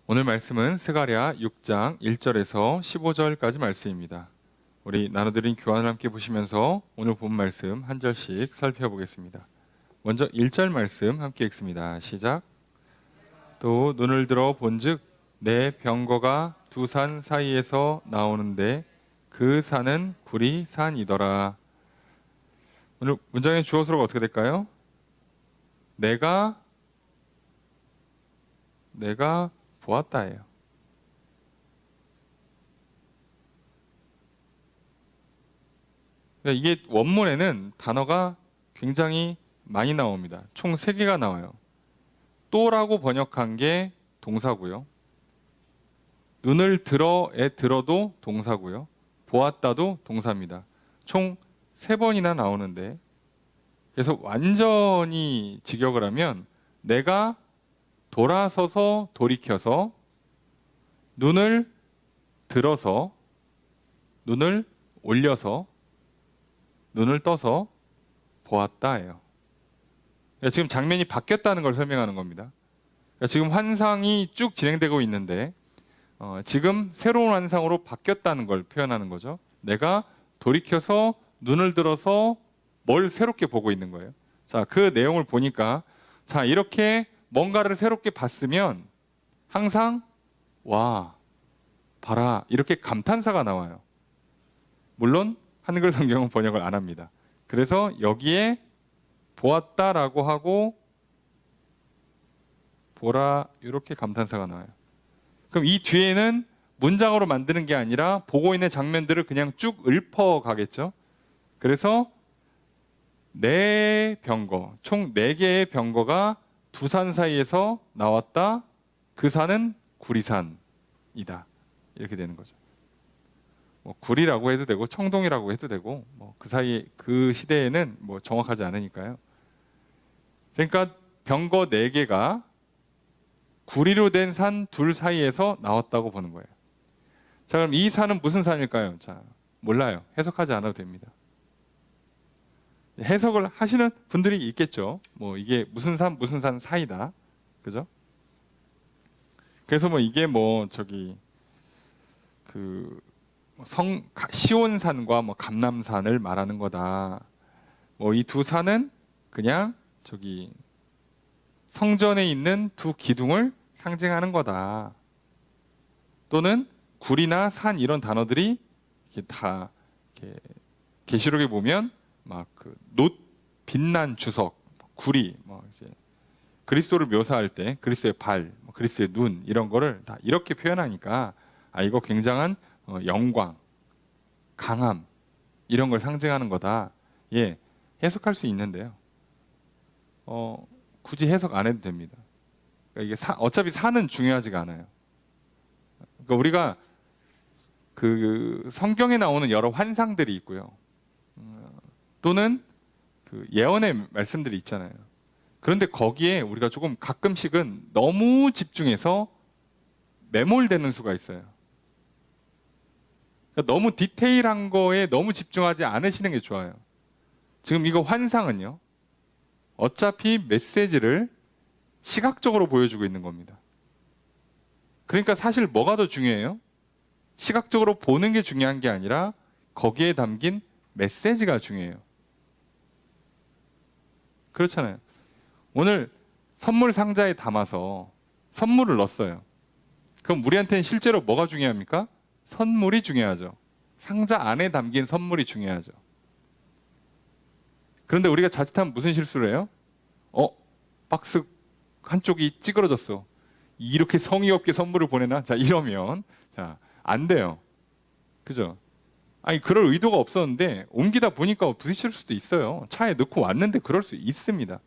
오늘 말씀은 스가랴 6장 1절에서 15절까지 말씀입니다. 우리 나눠드린 교환을 함께 보시면서 오늘 본 말씀 한 절씩 살펴보겠습니다. 먼저 1절 말씀 함께 읽습니다. 시작. 또 눈을 들어 본즉 내 병거가 두 산 사이에서 나오는데 그 산은 구리 산이더라. 오늘 문장의 주어 수로가 어떻게 될까요? 내가 보았다예요. 이게 원문에는 단어가 굉장히 많이 나옵니다. 총 3개가 나와요. 또라고 번역한 게 동사고요. 눈을 들어에 들어도 동사고요. 보았다도 동사입니다. 총 3번이나 나오는데, 그래서 완전히 직역을 하면 내가 돌아서서 돌이켜서 눈을 들어서 눈을 올려서 눈을 떠서 보았다예요. 지금 장면이 바뀌었다는 걸 설명하는 겁니다. 지금 환상이 쭉 진행되고 있는데 지금 새로운 환상으로 바뀌었다는 걸 표현하는 거죠. 내가 돌이켜서 눈을 들어서 뭘 새롭게 보고 있는 거예요. 자, 그 내용을 보니까 자, 이렇게 뭔가를 새롭게 봤으면 항상 와, 봐라 이렇게 감탄사가 나와요. 물론 한글 성경은 번역을 안 합니다. 그래서 여기에 보았다라고 하고 보라 이렇게 감탄사가 나와요. 그럼 이 뒤에는 문장으로 만드는 게 아니라 보고 있는 장면들을 그냥 쭉 읊어 가겠죠. 그래서 네 병거, 총 4개의 병거가 두 산 사이에서 나왔다. 그 산은 구리산이다. 이렇게 되는 거죠. 구리라고 해도 되고 청동이라고 해도 되고 그 사이 그 시대에는 정확하지 않으니까요. 그러니까 병거 4개가 구리로 된 산 둘 사이에서 나왔다고 보는 거예요. 자, 그럼 이 산은 무슨 산일까요? 자, 몰라요. 해석하지 않아도 됩니다. 해석을 하시는 분들이 있겠죠. 이게 무슨 산 사이다. 그죠? 그래서 이게 시온산과 감람산을 말하는 거다. 이 두 산은 그냥 성전에 있는 두 기둥을 상징하는 거다. 또는 구리나 산 이런 단어들이 다 계시록에 보면 빛난 주석, 구리, 이제 그리스도를 묘사할 때 그리스도의 발, 그리스도의 눈 이런 거를 다 이렇게 표현하니까 이거 굉장한 영광, 강함 이런 걸 상징하는 거다. 예, 해석할 수 있는데요. 굳이 해석 안 해도 됩니다. 그러니까 이게 어차피 산은 중요하지가 않아요. 그러니까 우리가 그 성경에 나오는 여러 환상들이 있고요. 또는 예언의 말씀들이 있잖아요. 그런데 거기에 우리가 조금 가끔씩은 너무 집중해서 매몰되는 수가 있어요. 그러니까 너무 디테일한 거에 너무 집중하지 않으시는 게 좋아요. 지금 이거 환상은요, 어차피 메시지를 시각적으로 보여주고 있는 겁니다. 그러니까 사실 뭐가 더 중요해요? 시각적으로 보는 게 중요한 게 아니라 거기에 담긴 메시지가 중요해요. 그렇잖아요. 오늘 선물 상자에 담아서 선물을 넣었어요. 그럼 우리한테는 실제로 뭐가 중요합니까? 선물이 중요하죠. 상자 안에 담긴 선물이 중요하죠. 그런데 우리가 자칫하면 무슨 실수를 해요? 박스 한쪽이 찌그러졌어. 이렇게 성의 없게 선물을 보내나? 자, 이러면 안 돼요. 그죠? 그럴 의도가 없었는데 옮기다 보니까 부딪힐 수도 있어요. 차에 넣고 왔는데 그럴 수 있습니다.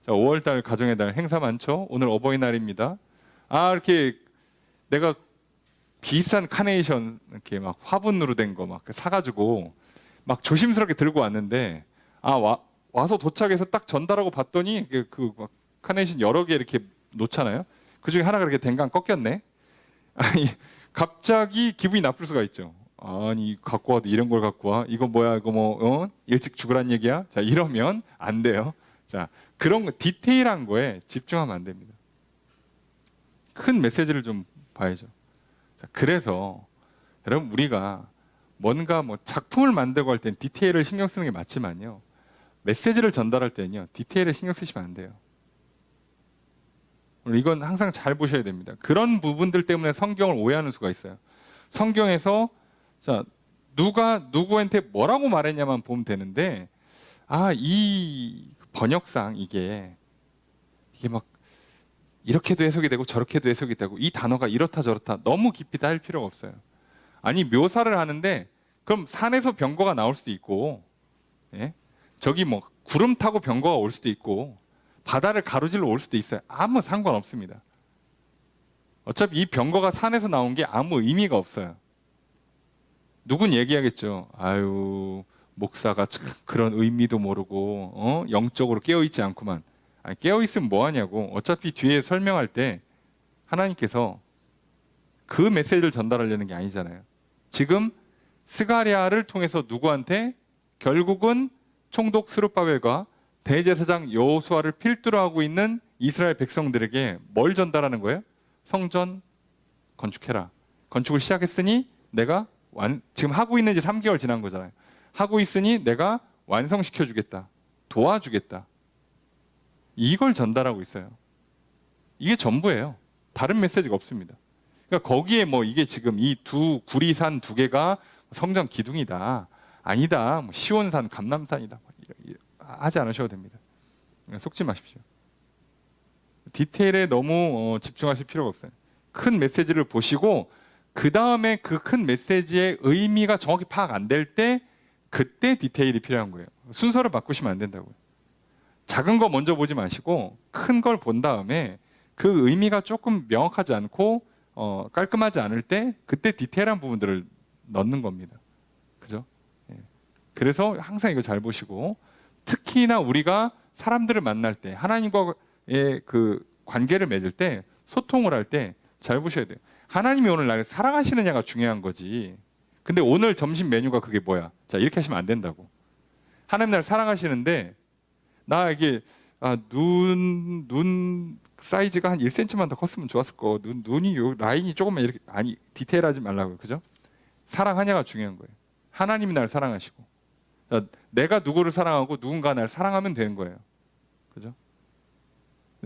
자, 5월달 가정의 달 행사 많죠? 오늘 어버이날입니다. 이렇게 내가 비싼 카네이션 이렇게 화분으로 된 거 사가지고 조심스럽게 들고 왔는데 와서 도착해서 딱 전달하고 봤더니 카네이션 여러 개 이렇게 놓잖아요. 그 중에 하나가 이렇게 댕강 꺾였네. 갑자기 기분이 나쁠 수가 있죠. 갖고 와도 이런 걸 갖고 와. 이거 뭐야? 이거 일찍 죽으란 얘기야? 자, 이러면 안 돼요. 자, 그런 거 디테일한 거에 집중하면 안 됩니다. 큰 메시지를 좀 봐야죠. 자, 그래서 여러분 우리가 뭔가 뭐 작품을 만들고 할 땐 디테일을 신경 쓰는 게 맞지만요. 메시지를 전달할 때는요. 디테일에 신경 쓰시면 안 돼요. 이건 항상 잘 보셔야 됩니다. 그런 부분들 때문에 성경을 오해하는 수가 있어요. 성경에서 자, 누가 누구한테 뭐라고 말했냐만 보면 되는데 이 번역상 이게 막 이렇게도 해석이 되고 저렇게도 해석이 되고 이 단어가 이렇다 저렇다 너무 깊이 따질 필요가 없어요. 아니 묘사를 하는데 그럼 산에서 병거가 나올 수도 있고 예? 저기 뭐 구름 타고 병거가 올 수도 있고 바다를 가로질러 올 수도 있어요. 아무 상관없습니다. 어차피 이 병거가 산에서 나온 게 아무 의미가 없어요. 누군 얘기하겠죠. 아유 목사가 참 그런 의미도 모르고 영적으로 깨어있지 않구만. 아니, 깨어있으면 뭐하냐고. 어차피 뒤에 설명할 때 하나님께서 그 메시지를 전달하려는 게 아니잖아요. 지금 스가랴를 통해서 누구한테 결국은 총독 스룹바벨과 대제사장 여호수아를 필두로 하고 있는 이스라엘 백성들에게 뭘 전달하는 거예요? 성전 건축해라. 건축을 시작했으니 내가 지금 하고 있는 지 3개월 지난 거잖아요. 하고 있으니 내가 완성시켜 주겠다. 도와주겠다. 이걸 전달하고 있어요. 이게 전부예요. 다른 메시지가 없습니다. 그러니까 거기에 뭐 이게 지금 이 두 구리산 두 개가 성전 기둥이다. 아니다. 뭐 시온산, 감람산이다. 하지 않으셔도 됩니다. 속지 마십시오. 디테일에 너무 집중하실 필요가 없어요. 큰 메시지를 보시고 그 다음에 그 큰 메시지의 의미가 정확히 파악 안 될 때 그때 디테일이 필요한 거예요. 순서를 바꾸시면 안 된다고요. 작은 거 먼저 보지 마시고 큰 걸 본 다음에 그 의미가 조금 명확하지 않고 깔끔하지 않을 때 그때 디테일한 부분들을 넣는 겁니다. 그죠? 예. 그래서 항상 이거 잘 보시고 특히나 우리가 사람들을 만날 때 하나님과의 그 관계를 맺을 때 소통을 할 때 잘 보셔야 돼요. 하나님이 오늘 나를 사랑하시느냐가 중요한 거지. 근데 오늘 점심 메뉴가 그게 뭐야? 자, 이렇게 하시면 안 된다고. 하나님 나를 사랑하시는데 나 이게 눈 사이즈가 한 1cm만 더 컸으면 좋았을 거. 눈이 요 라인이 조금만 이렇게 디테일하지 말라고요. 그죠? 사랑하냐가 중요한 거예요. 하나님이 나를 사랑하시고 내가 누구를 사랑하고 누군가 나를 사랑하면 되는 거예요. 그죠?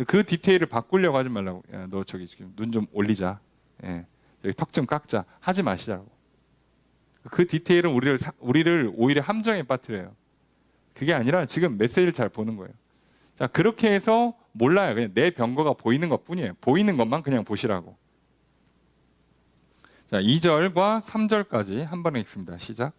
그 디테일을 바꾸려고 하지 말라고. 야, 너 저기 지금 눈 좀 올리자. 예. 여기 턱 좀 깎자. 하지 마시자고. 그 디테일은 우리를 오히려 함정에 빠뜨려요. 그게 아니라 지금 메시지를 잘 보는 거예요. 자, 그렇게 해서 몰라요. 그냥 내 병거가 보이는 것뿐이에요. 보이는 것만 그냥 보시라고. 자, 2절과 3절까지 한 번에 읽습니다. 시작.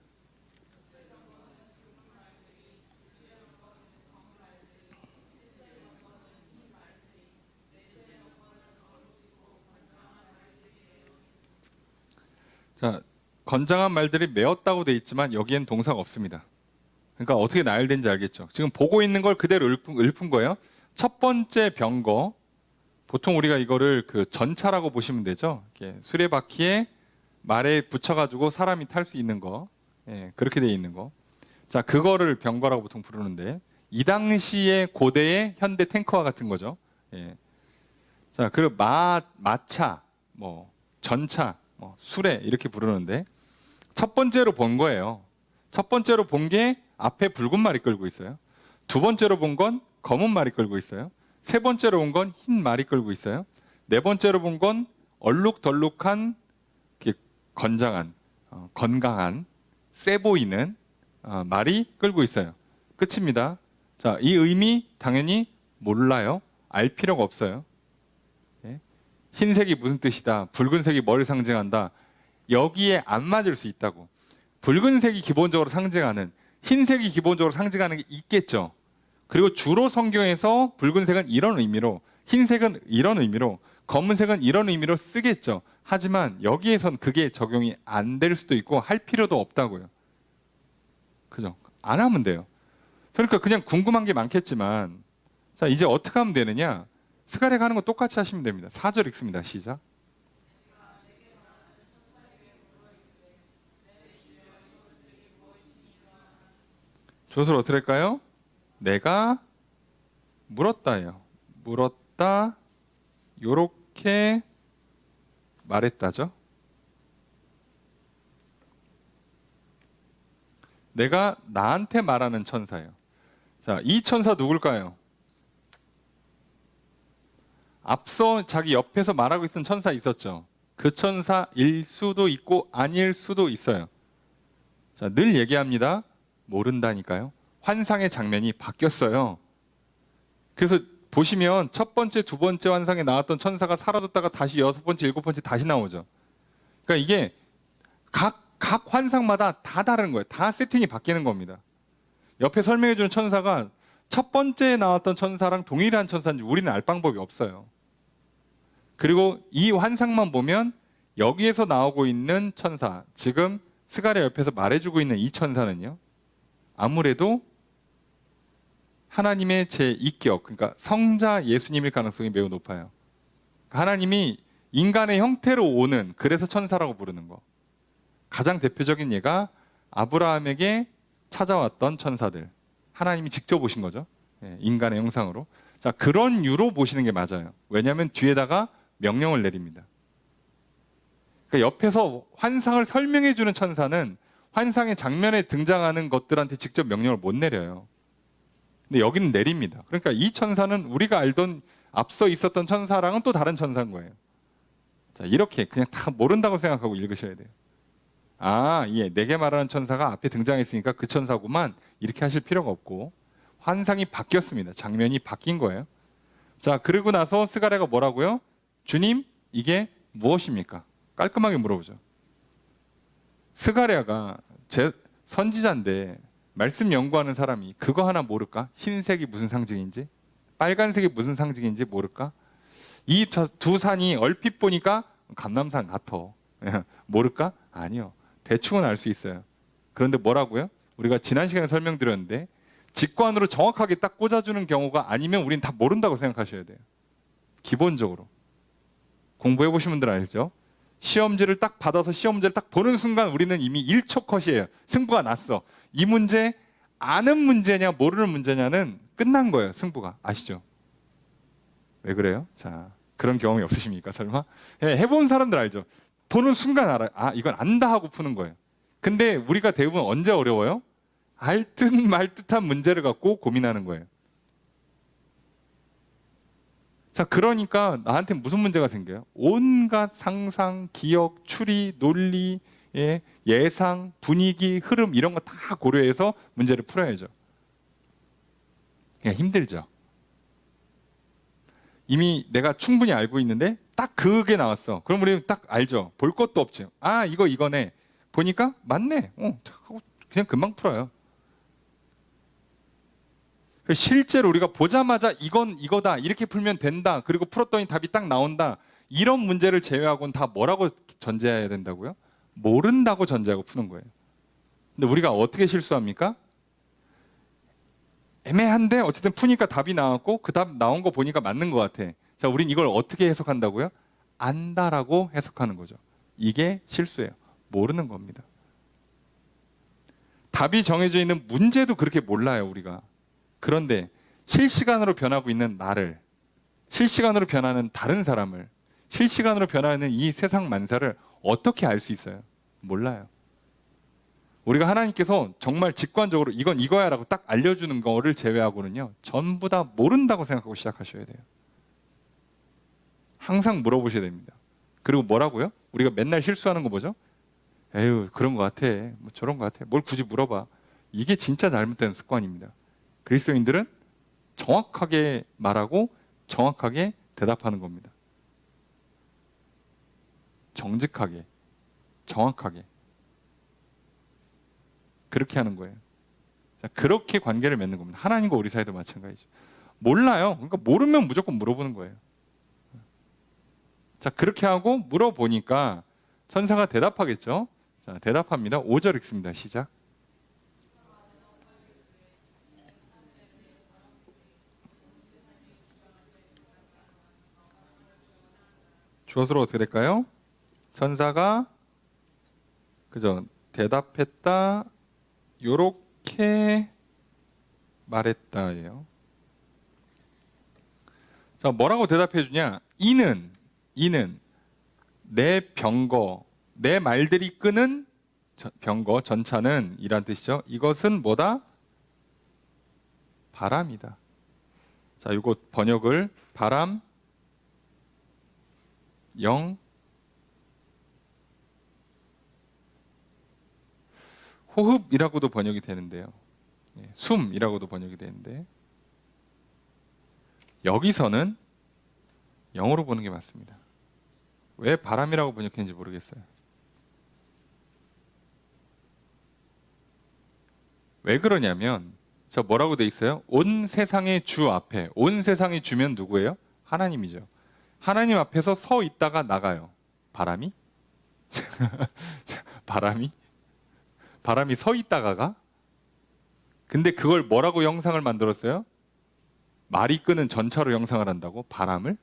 자, 건장한 말들이 메었다고 돼 있지만 여기엔 동사가 없습니다. 그러니까 어떻게 나열된지 알겠죠? 지금 보고 있는 걸 그대로 읊은 거예요. 첫 번째 병거, 보통 우리가 이거를 그 전차라고 보시면 되죠. 이렇게 수레바퀴에 말에 붙여가지고 사람이 탈 수 있는 거, 예, 그렇게 돼 있는 거. 자, 그거를 병거라고 보통 부르는데 이 당시의 고대의 현대 탱커와 같은 거죠. 예. 자, 그리고 마차, 뭐 전차, 뭐 수레 이렇게 부르는데 첫 번째로 본 거예요. 첫 번째로 본 게 앞에 붉은 말이 끌고 있어요. 두 번째로 본 건 검은 말이 끌고 있어요. 세 번째로 본 건 흰 말이 끌고 있어요. 네 번째로 본 건 얼룩덜룩한 건장한, 건강한, 세 보이는 말이 끌고 있어요. 끝입니다. 자, 이 의미 당연히 몰라요. 알 필요가 없어요. 예? 흰색이 무슨 뜻이다. 붉은색이 뭐를 상징한다. 여기에 안 맞을 수 있다고. 붉은색이 기본적으로 상징하는, 흰색이 기본적으로 상징하는 게 있겠죠. 그리고 주로 성경에서 붉은색은 이런 의미로, 흰색은 이런 의미로, 검은색은 이런 의미로 쓰겠죠. 하지만 여기에선 그게 적용이 안 될 수도 있고 할 필요도 없다고요. 그죠? 안 하면 돼요. 그러니까 그냥 궁금한 게 많겠지만 자, 이제 어떻게 하면 되느냐? 스가랴가 하는 거 똑같이 하시면 됩니다. 4절 읽습니다. 시작. 조서를 어떻게 할까요? 내가 물었다요. 물었다. 요렇게 말했다죠. 내가 나한테 말하는 천사예요. 자, 이 천사 누굴까요? 앞서 자기 옆에서 말하고 있던 천사 있었죠. 그 천사일 수도 있고 아닐 수도 있어요. 자, 늘 얘기합니다. 모른다니까요. 환상의 장면이 바뀌었어요. 그래서 보시면 첫 번째, 두 번째 환상에 나왔던 천사가 사라졌다가 다시 여섯 번째, 일곱 번째 다시 나오죠. 그러니까 이게 각 환상마다 다 다른 거예요. 다 세팅이 바뀌는 겁니다. 옆에 설명해주는 천사가 첫 번째에 나왔던 천사랑 동일한 천사인지 우리는 알 방법이 없어요. 그리고 이 환상만 보면 여기에서 나오고 있는 천사, 지금 스가랴 옆에서 말해주고 있는 이 천사는요, 아무래도 하나님의 제2격, 그러니까 성자 예수님일 가능성이 매우 높아요. 하나님이 인간의 형태로 오는, 그래서 천사라고 부르는 거. 가장 대표적인 예가 아브라함에게 찾아왔던 천사들. 하나님이 직접 오신 거죠. 인간의 형상으로. 자, 그런 유로 보시는 게 맞아요. 왜냐하면 뒤에다가 명령을 내립니다. 그러니까 옆에서 환상을 설명해 주는 천사는 환상의 장면에 등장하는 것들한테 직접 명령을 못 내려요. 근데 여기는 내립니다. 그러니까 이 천사는 우리가 알던 앞서 있었던 천사랑은 또 다른 천사인 거예요. 자, 이렇게 그냥 다 모른다고 생각하고 읽으셔야 돼요. 아, 예, 내게 말하는 천사가 앞에 등장했으니까 그 천사구만, 이렇게 하실 필요가 없고 환상이 바뀌었습니다. 장면이 바뀐 거예요. 자, 그리고 나서 스가랴가 뭐라고요? 주님, 이게 무엇입니까? 깔끔하게 물어보죠. 스가랴가 선지자인데 말씀 연구하는 사람이 그거 하나 모를까? 흰색이 무슨 상징인지, 빨간색이 무슨 상징인지 모를까? 이 두 산이 얼핏 보니까 감람산 같아. 모를까? 아니요. 대충은 알 수 있어요. 그런데 뭐라고요? 우리가 지난 시간에 설명드렸는데 직관으로 정확하게 딱 꽂아주는 경우가 아니면 우린 다 모른다고 생각하셔야 돼요. 기본적으로. 공부해 보신 분들 알죠? 시험지를 딱 받아서 시험지를 딱 보는 순간 우리는 이미 1초 컷이에요. 승부가 났어. 이 문제 아는 문제냐 모르는 문제냐는 끝난 거예요. 승부가. 아시죠? 왜 그래요? 자, 그런 경험이 없으십니까? 설마? 해본 사람들 알죠? 보는 순간 알아요. 아, 이건 안다 하고 푸는 거예요. 근데 우리가 대부분 언제 어려워요? 알 듯 말 듯한 문제를 갖고 고민하는 거예요. 자, 그러니까 나한테 무슨 문제가 생겨요? 온갖 상상, 기억, 추리, 논리, 예상, 분위기, 흐름 이런 거 다 고려해서 문제를 풀어야죠. 그냥 힘들죠. 이미 내가 충분히 알고 있는데 딱 그게 나왔어. 그럼 우리는 딱 알죠. 볼 것도 없죠. 아, 이거네. 보니까 맞네. 하고 그냥 금방 풀어요. 실제로 우리가 보자마자 이건 이거다, 이렇게 풀면 된다, 그리고 풀었더니 답이 딱 나온다, 이런 문제를 제외하고는 다 뭐라고 전제해야 된다고요? 모른다고 전제하고 푸는 거예요. 근데 우리가 어떻게 실수합니까? 애매한데 어쨌든 푸니까 답이 나왔고 그 답 나온 거 보니까 맞는 것 같아. 자, 우린 이걸 어떻게 해석한다고요? 안다라고 해석하는 거죠. 이게 실수예요. 모르는 겁니다. 답이 정해져 있는 문제도 그렇게 몰라요, 우리가. 그런데 실시간으로 변하고 있는 나를, 실시간으로 변하는 다른 사람을, 실시간으로 변하는 이 세상 만사를 어떻게 알 수 있어요? 몰라요. 우리가 하나님께서 정말 직관적으로 이건 이거야 라고 딱 알려주는 거를 제외하고는요, 전부 다 모른다고 생각하고 시작하셔야 돼요. 항상 물어보셔야 됩니다. 그리고 뭐라고요? 우리가 맨날 실수하는 거 뭐죠? 에휴, 그런 거 같아, 뭐 저런 거 같아, 뭘 굳이 물어봐. 이게 진짜 잘못된 습관입니다. 그리스도인들은 정확하게 말하고 정확하게 대답하는 겁니다. 정직하게, 정확하게. 그렇게 하는 거예요. 자, 그렇게 관계를 맺는 겁니다. 하나님과 우리 사이도 마찬가지죠. 몰라요. 그러니까 모르면 무조건 물어보는 거예요. 자, 그렇게 하고 물어보니까 천사가 대답하겠죠. 자, 대답합니다. 5절 읽습니다. 시작. 주어서로 어떻게 될까요? 천사가 그죠? 대답했다. 요렇게 말했다예요. 자, 뭐라고 대답해 주냐? 이는 내 병거, 내 말들이 끄는 병거, 전차는 이란 뜻이죠. 이것은 뭐다? 바람이다. 자, 이거 번역을 바람, 영, 호흡이라고도 번역이 되는데요. 숨이라고도 번역이 되는데 여기서는 영어로 보는 게 맞습니다. 왜 바람이라고 번역했는지 모르겠어요. 왜 그러냐면 저 뭐라고 돼 있어요? 온 세상의 주 앞에, 온 세상의 주면 누구예요? 하나님이죠. 하나님 앞에서 서 있다가 나가요. 바람이? 바람이 서 있다가가? 근데 그걸 뭐라고 형상을 만들었어요? 말이 끄는 전차로 형상을 한다고? 바람을?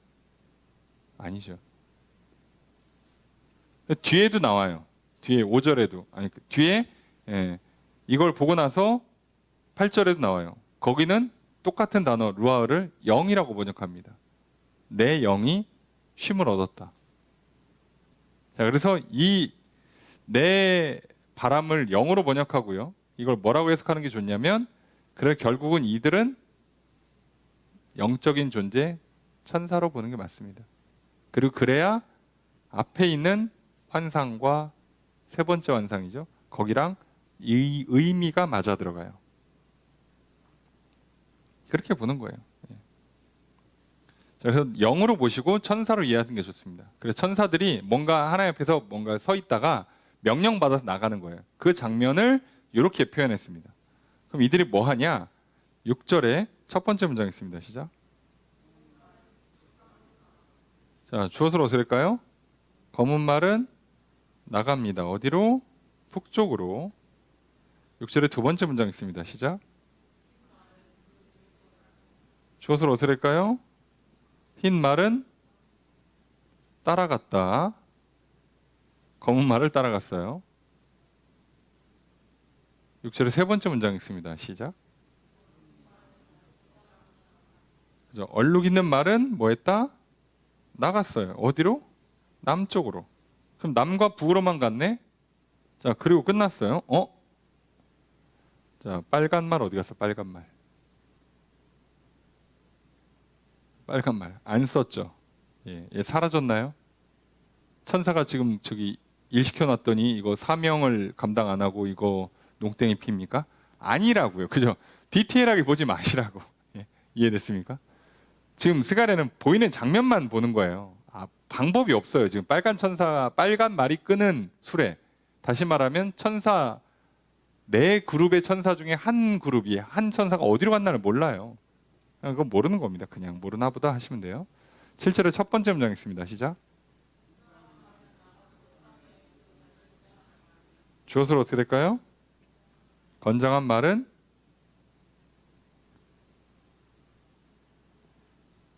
아니죠. 뒤에도 나와요. 뒤에 5절에도. 아니, 뒤에 이걸 보고 나서 8절에도 나와요. 거기는 똑같은 단어 루아흐를 영이라고 번역합니다. 내 영이 쉼을 얻었다. 자, 그래서 이 내 바람을 영으로 번역하고요. 이걸 뭐라고 해석하는 게 좋냐면 그래 결국은 이들은 영적인 존재, 천사로 보는 게 맞습니다. 그리고 그래야 앞에 있는 환상과 세 번째 환상이죠. 거기랑 이 의미가 맞아 들어가요. 그렇게 보는 거예요. 그래서 영으로 보시고 천사로 이해하는 게 좋습니다. 그래서 천사들이 뭔가 하나님 앞에서 뭔가 서 있다가 명령 받아서 나가는 거예요. 그 장면을 이렇게 표현했습니다. 그럼 이들이 뭐 하냐? 6절에 첫 번째 문장 있습니다. 시작. 자, 주어서로 어떻게 될까요? 검은 말은 나갑니다. 어디로? 북쪽으로. 6절에 두 번째 문장 있습니다. 시작. 주어서로 어떻게 될까요? 흰 말은 따라갔다. 검은 말을 따라갔어요. 6절에 세 번째 문장 있습니다. 시작. 그죠? 얼룩 있는 말은 뭐 했다? 나갔어요. 어디로? 남쪽으로. 그럼 남과 북으로만 갔네? 자, 그리고 끝났어요. 자, 빨간 말 어디 갔어? 빨간 말. 빨간 말. 안 썼죠? 얘 사라졌나요? 천사가 지금 저기 일 시켜놨더니 이거 사명을 감당 안 하고 이거 농땡이 핍니까? 아니라고요. 그죠? 디테일하게 보지 마시라고. 이해됐습니까? 지금 스가랴는 보이는 장면만 보는 거예요. 방법이 없어요. 지금 빨간 천사, 빨간 말이 끄는 수레. 다시 말하면 천사, 네 그룹의 천사 중에 한 그룹이, 한 천사가 어디로 갔나를 몰라요. 그건 모르는 겁니다. 그냥 모르나 보다 하시면 돼요. 7절에 첫 번째 문장 있습니다. 시작. 주어서로 어떻게 될까요? 건장한 말은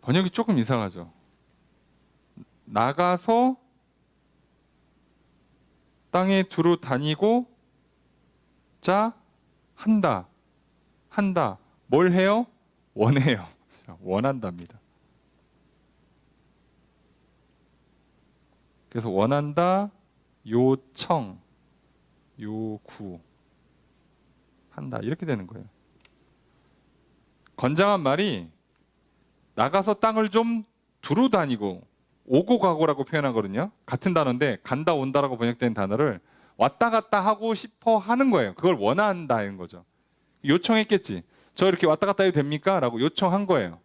번역이 조금 이상하죠. 나가서 땅에 두루 다니고 한다. 뭘 해요? 원해요. 원한답니다. 그래서 원한다, 요청, 요구 한다 이렇게 되는 거예요. 건장한 말이 나가서 땅을 좀 두루 다니고 오고 가고라고 표현하거든요. 같은 단어인데 간다 온다라고 번역된 단어를 왔다 갔다 하고 싶어 하는 거예요. 그걸 원한다는 거죠. 요청했겠지. 저 이렇게 왔다 갔다 해도 됩니까? 라고 요청한 거예요.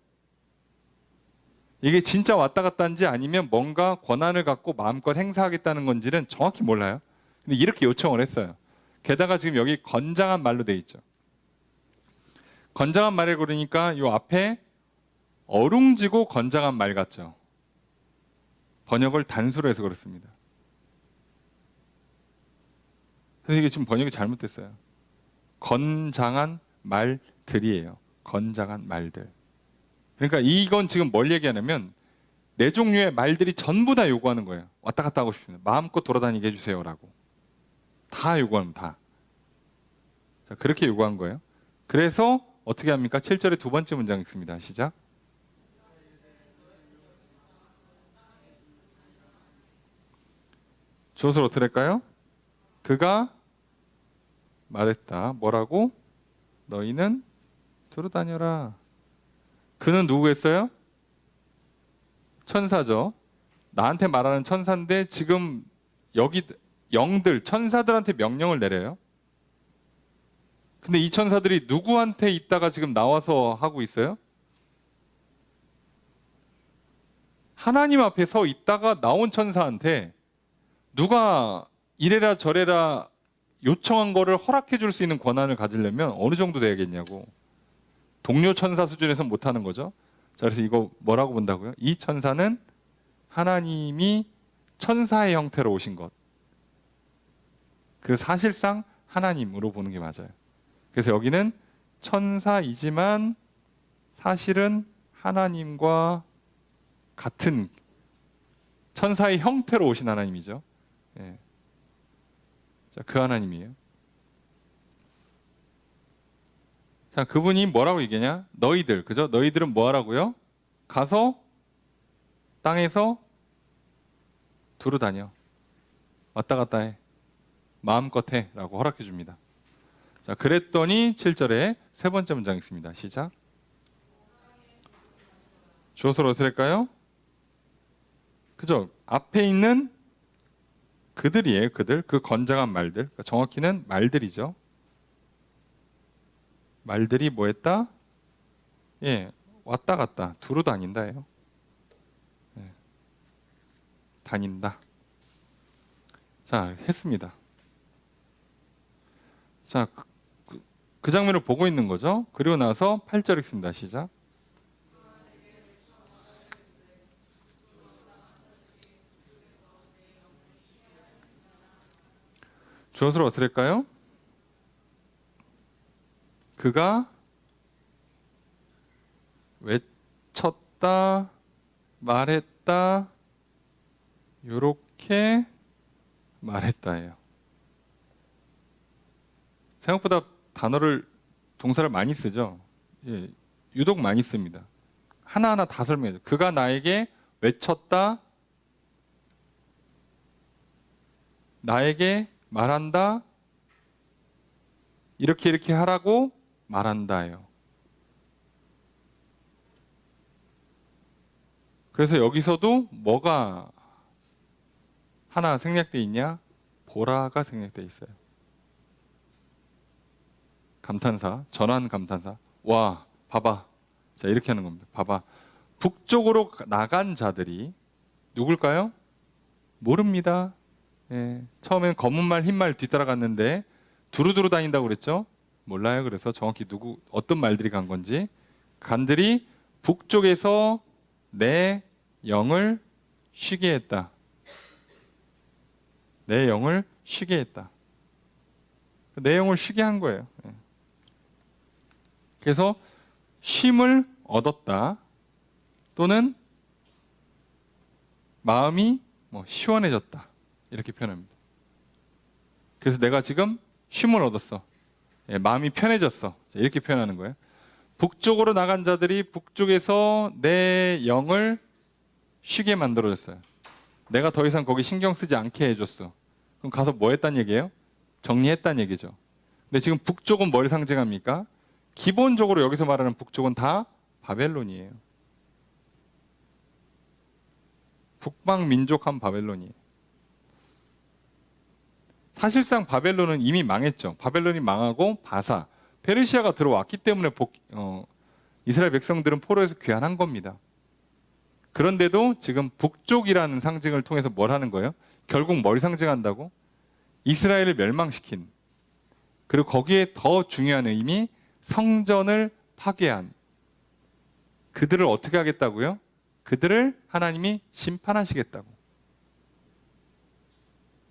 이게 진짜 왔다 갔다인지 아니면 뭔가 권한을 갖고 마음껏 행사하겠다는 건지는 정확히 몰라요. 근데 이렇게 요청을 했어요. 게다가 지금 여기 건장한 말로 돼 있죠. 건장한 말을 그러니까 이 앞에 어룽지고 건장한 말 같죠. 번역을 단수로 해서 그렇습니다. 그래서 이게 지금 번역이 잘못됐어요. 건장한 말들이에요. 건장한 말들. 그러니까 이건 지금 뭘 얘기하냐면 네 종류의 말들이 전부 다 요구하는 거예요. 왔다 갔다 하고 싶습니다. 마음껏 돌아다니게 해주세요라고. 다 요구하면 다. 자, 그렇게 요구한 거예요. 그래서 어떻게 합니까? 7절에 두 번째 문장 있습니다. 시작. 주어를 어떻게 할까요? 그가 말했다. 뭐라고? 너희는 두루 다녀라. 그는 누구겠어요? 천사죠. 나한테 말하는 천사인데 지금 여기 영들, 천사들한테 명령을 내려요. 근데 이 천사들이 누구한테 있다가 지금 나와서 하고 있어요? 하나님 앞에 서 있다가 나온 천사한테 누가 이래라 저래라 요청한 거를 허락해 줄 수 있는 권한을 가지려면 어느 정도 돼야겠냐고. 동료 천사 수준에서 못하는 거죠. 자, 그래서 이거 뭐라고 본다고요? 이 천사는 하나님이 천사의 형태로 오신 것. 그래서 사실상 하나님으로 보는 게 맞아요. 그래서 여기는 천사이지만 사실은 하나님과 같은 천사의 형태로 오신 하나님이죠. 예. 자, 그 하나님이에요. 자, 그분이 뭐라고 얘기하냐? 너희들, 그죠? 너희들은 뭐 하라고요? 가서 땅에서 두루 다녀. 왔다 갔다 해. 마음껏 해. 라고 허락해 줍니다. 자, 그랬더니 7절에 세 번째 문장 있습니다. 시작. 주어서로 어떻게 할까요? 그죠? 앞에 있는 그들이에요. 그들. 그 건장한 말들. 그러니까 정확히는 말들이죠. 말들이 뭐 했다? 예, 왔다 갔다 두루 다닌다예요. 예, 다닌다. 자, 했습니다. 자, 그 장면을 보고 있는 거죠. 그리고 나서 8절 읽습니다. 시작. 주어서로 어떻게 할까요? 그가 외쳤다, 말했다, 요렇게 말했다예요. 생각보다 동사를 많이 쓰죠. 예, 유독 많이 씁니다. 하나하나 다 설명해요. 그가 나에게 외쳤다, 나에게 말한다, 이렇게 하라고 말한다예요. 그래서 여기서도 뭐가 하나 생략되어 있냐? 보라가 생략되어 있어요. 감탄사, 전환 감탄사. 와, 봐봐. 자, 이렇게 하는 겁니다. 봐봐. 북쪽으로 나간 자들이 누굴까요? 모릅니다. 예, 처음엔 검은 말, 흰 말 뒤따라갔는데 두루두루 다닌다고 그랬죠? 몰라요. 그래서 정확히 어떤 말들이 간 건지. 간들이 북쪽에서 내 영을 쉬게 했다. 내 영을 쉬게 했다. 내 영을 쉬게 한 거예요. 예. 그래서 쉼을 얻었다. 또는 마음이 시원해졌다. 이렇게 표현합니다. 그래서 내가 지금 쉼을 얻었어. 예, 마음이 편해졌어. 자, 이렇게 표현하는 거예요. 북쪽으로 나간 자들이 북쪽에서 내 영을 쉬게 만들어줬어요. 내가 더 이상 거기 신경 쓰지 않게 해줬어. 그럼 가서 뭐 했단 얘기예요? 정리했단 얘기죠. 근데 지금 북쪽은 뭘 상징합니까? 기본적으로 여기서 말하는 북쪽은 다 바벨론이에요. 북방 민족한 바벨론이에요. 사실상 바벨론은 이미 망했죠. 바벨론이 망하고 바사, 페르시아가 들어왔기 때문에 이스라엘 백성들은 포로에서 귀환한 겁니다. 그런데도 지금 북쪽이라는 상징을 통해서 뭘 하는 거예요? 결국 뭘 상징한다고? 이스라엘을 멸망시킨, 그리고 거기에 더 중요한 의미, 성전을 파괴한, 그들을 어떻게 하겠다고요? 그들을 하나님이 심판하시겠다고.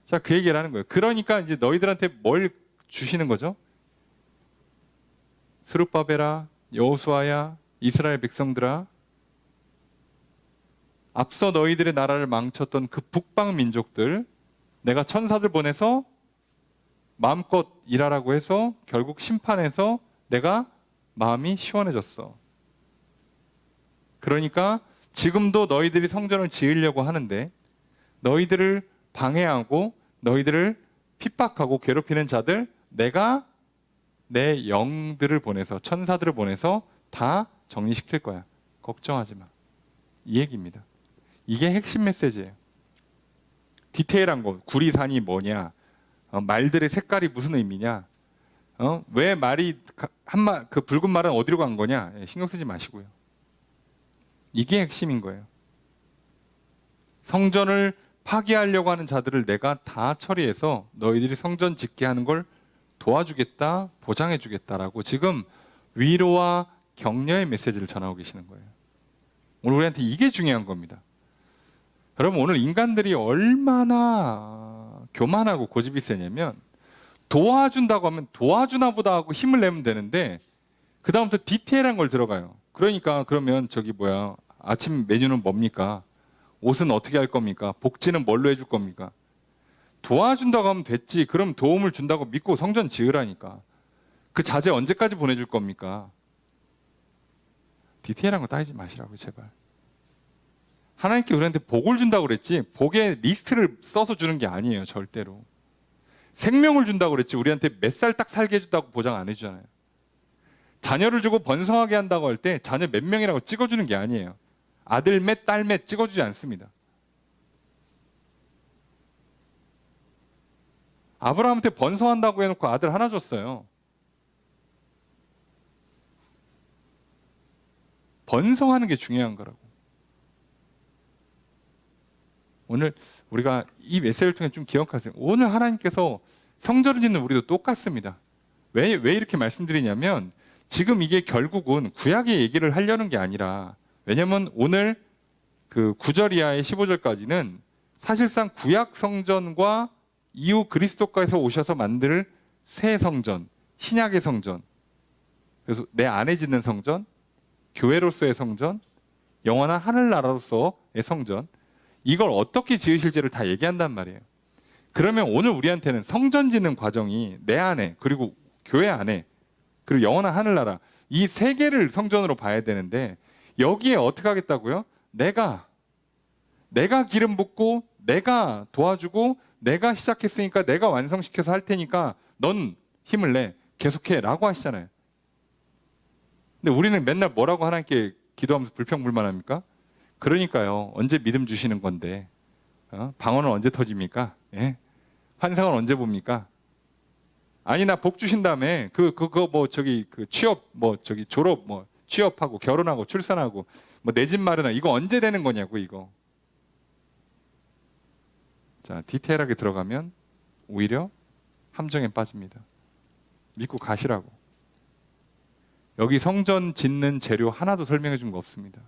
자, 그 얘기를 하는 거예요. 그러니까 이제 너희들한테 뭘 주시는 거죠? 스룹바벨아, 여호수아야, 이스라엘 백성들아, 앞서 너희들의 나라를 망쳤던 그 북방 민족들, 내가 천사들 보내서 마음껏 일하라고 해서 결국 심판해서 내가 마음이 시원해졌어. 그러니까 지금도 너희들이 성전을 지으려고 하는데 너희들을 방해하고 너희들을 핍박하고 괴롭히는 자들 내가 내 영들을 보내서 천사들을 보내서 다 정리시킬 거야. 걱정하지 마. 이 얘기입니다. 이게 핵심 메시지예요. 디테일한 거, 구리산이 뭐냐, 말들의 색깔이 무슨 의미냐, 왜 말이 그 붉은 말은 어디로 간 거냐, 신경 쓰지 마시고요. 이게 핵심인 거예요. 성전을 파괴하려고 하는 자들을 내가 다 처리해서 너희들이 성전 짓게 하는 걸 도와주겠다, 보장해주겠다라고 지금 위로와 격려의 메시지를 전하고 계시는 거예요. 오늘 우리한테 이게 중요한 겁니다. 여러분, 오늘 인간들이 얼마나 교만하고 고집이 세냐면 도와준다고 하면 도와주나 보다 하고 힘을 내면 되는데 그 다음부터 디테일한 걸 들어가요. 그러니까 그러면 아침 메뉴는 뭡니까? 옷은 어떻게 할 겁니까? 복지는 뭘로 해줄 겁니까? 도와준다고 하면 됐지. 그럼 도움을 준다고 믿고 성전 지으라니까. 그 자재 언제까지 보내줄 겁니까? 디테일한 거 따지지 마시라고요, 제발. 하나님께 우리한테 복을 준다고 그랬지 복의 리스트를 써서 주는 게 아니에요, 절대로. 생명을 준다고 그랬지 우리한테 몇 살 딱 살게 해준다고 보장 안 해주잖아요. 자녀를 주고 번성하게 한다고 할 때 자녀 몇 명이라고 찍어주는 게 아니에요. 아들 몇, 딸 몇 찍어주지 않습니다. 아브라함한테 번성한다고 해놓고 아들 하나 줬어요. 번성하는 게 중요한 거라고. 오늘 우리가 이 메시지를 통해 좀 기억하세요. 오늘 하나님께서 성전을 짓는 우리도 똑같습니다. 왜 이렇게 말씀드리냐면 지금 이게 결국은 구약의 얘기를 하려는 게 아니라, 왜냐면 오늘 그 9절 이하의 15절까지는 사실상 구약 성전과 이후 그리스도께서 오셔서 만들 새 성전, 신약의 성전, 그래서 내 안에 짓는 성전, 교회로서의 성전, 영원한 하늘나라로서의 성전, 이걸 어떻게 지으실지를 다 얘기한단 말이에요. 그러면 오늘 우리한테는 성전 짓는 과정이 내 안에, 그리고 교회 안에, 그리고 영원한 하늘나라, 이 세 개를 성전으로 봐야 되는데 여기에 어떻게 하겠다고요? 내가 기름 붓고 내가 도와주고 내가 시작했으니까 내가 완성시켜서 할 테니까 넌 힘을 내, 계속해 라고 하시잖아요. 근데 우리는 맨날 뭐라고 하나님께 기도하면서 불평불만합니까? 그러니까요, 언제 믿음 주시는 건데, 방언은 언제 터집니까? 예? 환상은 언제 봅니까? 아니, 나 복 주신 다음에 취업 졸업 취업하고 결혼하고 출산하고 내 집 마련하고 이거 언제 되는 거냐고, 이거. 자, 디테일하게 들어가면 오히려 함정에 빠집니다. 믿고 가시라고. 여기 성전 짓는 재료 하나도 설명해 준 거 없습니다.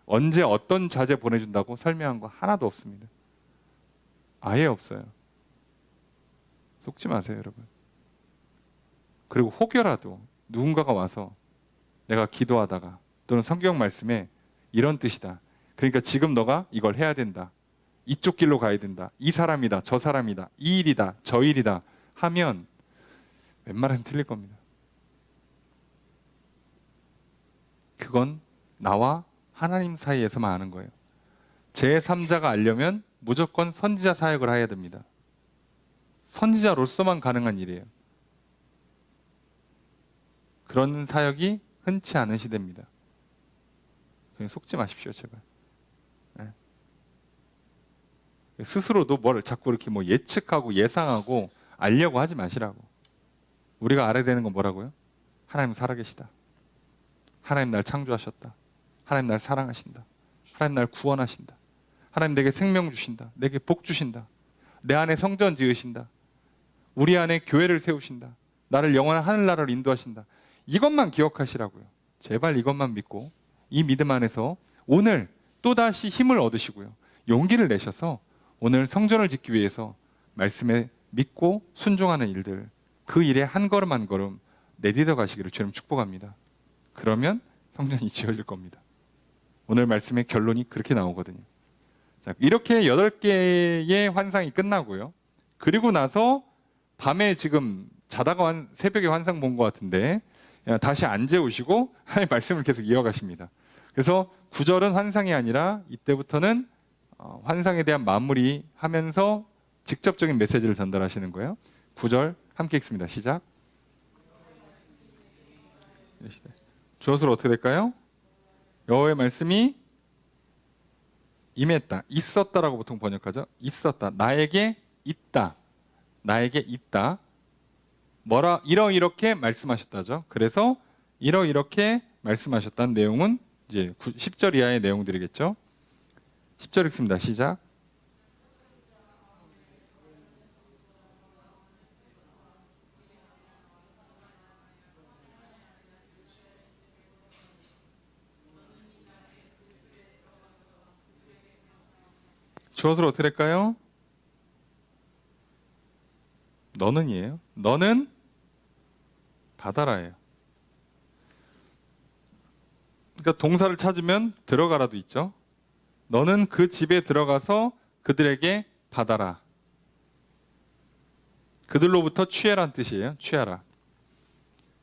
언제 어떤 자재 보내준다고 설명한 거 하나도 없습니다. 아예 없어요. 속지 마세요, 여러분. 그리고 혹여라도 누군가가 와서 내가 기도하다가 또는 성경 말씀에 이런 뜻이다, 그러니까 지금 너가 이걸 해야 된다, 이쪽 길로 가야 된다, 이 사람이다, 저 사람이다, 이 일이다, 저 일이다 하면 웬만하면 틀릴 겁니다. 그건 나와 하나님 사이에서만 아는 거예요. 제3자가 알려면 무조건 선지자 사역을 해야 됩니다. 선지자로서만 가능한 일이에요. 그런 사역이 흔치 않은 시대입니다. 속지 마십시오, 제발. 네. 스스로도 뭘 자꾸 이렇게 예측하고 예상하고 알려고 하지 마시라고. 우리가 알아야 되는 건 뭐라고요? 하나님 살아계시다. 하나님 날 창조하셨다. 하나님 날 사랑하신다. 하나님 날 구원하신다. 하나님 내게 생명 주신다. 내게 복 주신다. 내 안에 성전 지으신다. 우리 안에 교회를 세우신다. 나를 영원한 하늘나라를 인도하신다. 이것만 기억하시라고요. 제발 이것만 믿고 이 믿음 안에서 오늘 또다시 힘을 얻으시고요, 용기를 내셔서 오늘 성전을 짓기 위해서 말씀에 믿고 순종하는 일들, 그 일에 한 걸음 한 걸음 내딛어 가시기를 주님 축복합니다. 그러면 성전이 지어질 겁니다. 오늘 말씀의 결론이 그렇게 나오거든요. 자, 이렇게 8개의 환상이 끝나고요. 그리고 나서 밤에 지금 자다가 새벽에 환상 본 것 같은데 다시 안 재우시고 하나님의 말씀을 계속 이어가십니다. 그래서 9절은 환상이 아니라 이때부터는 환상에 대한 마무리하면서 직접적인 메시지를 전달하시는 거예요. 9절 함께 읽습니다. 시작. 주어서로 어떻게 될까요? 여호와의 말씀이 임했다. 있었다라고 보통 번역하죠. 있었다. 나에게 있다. 나에게 있다. 뭐라 이렇게 말씀하셨다죠. 그래서 이렇게 말씀하셨다는 내용은 이제 10절 이하의 내용들이겠죠. 10절 읽습니다. 시작. 주어서로 어떻게 될까요? 너는이에요. 너는 받아라예요. 그러니까 동사를 찾으면 들어가라도 있죠. 너는 그 집에 들어가서 그들에게 받아라. 그들로부터 취해란 뜻이에요. 취하라.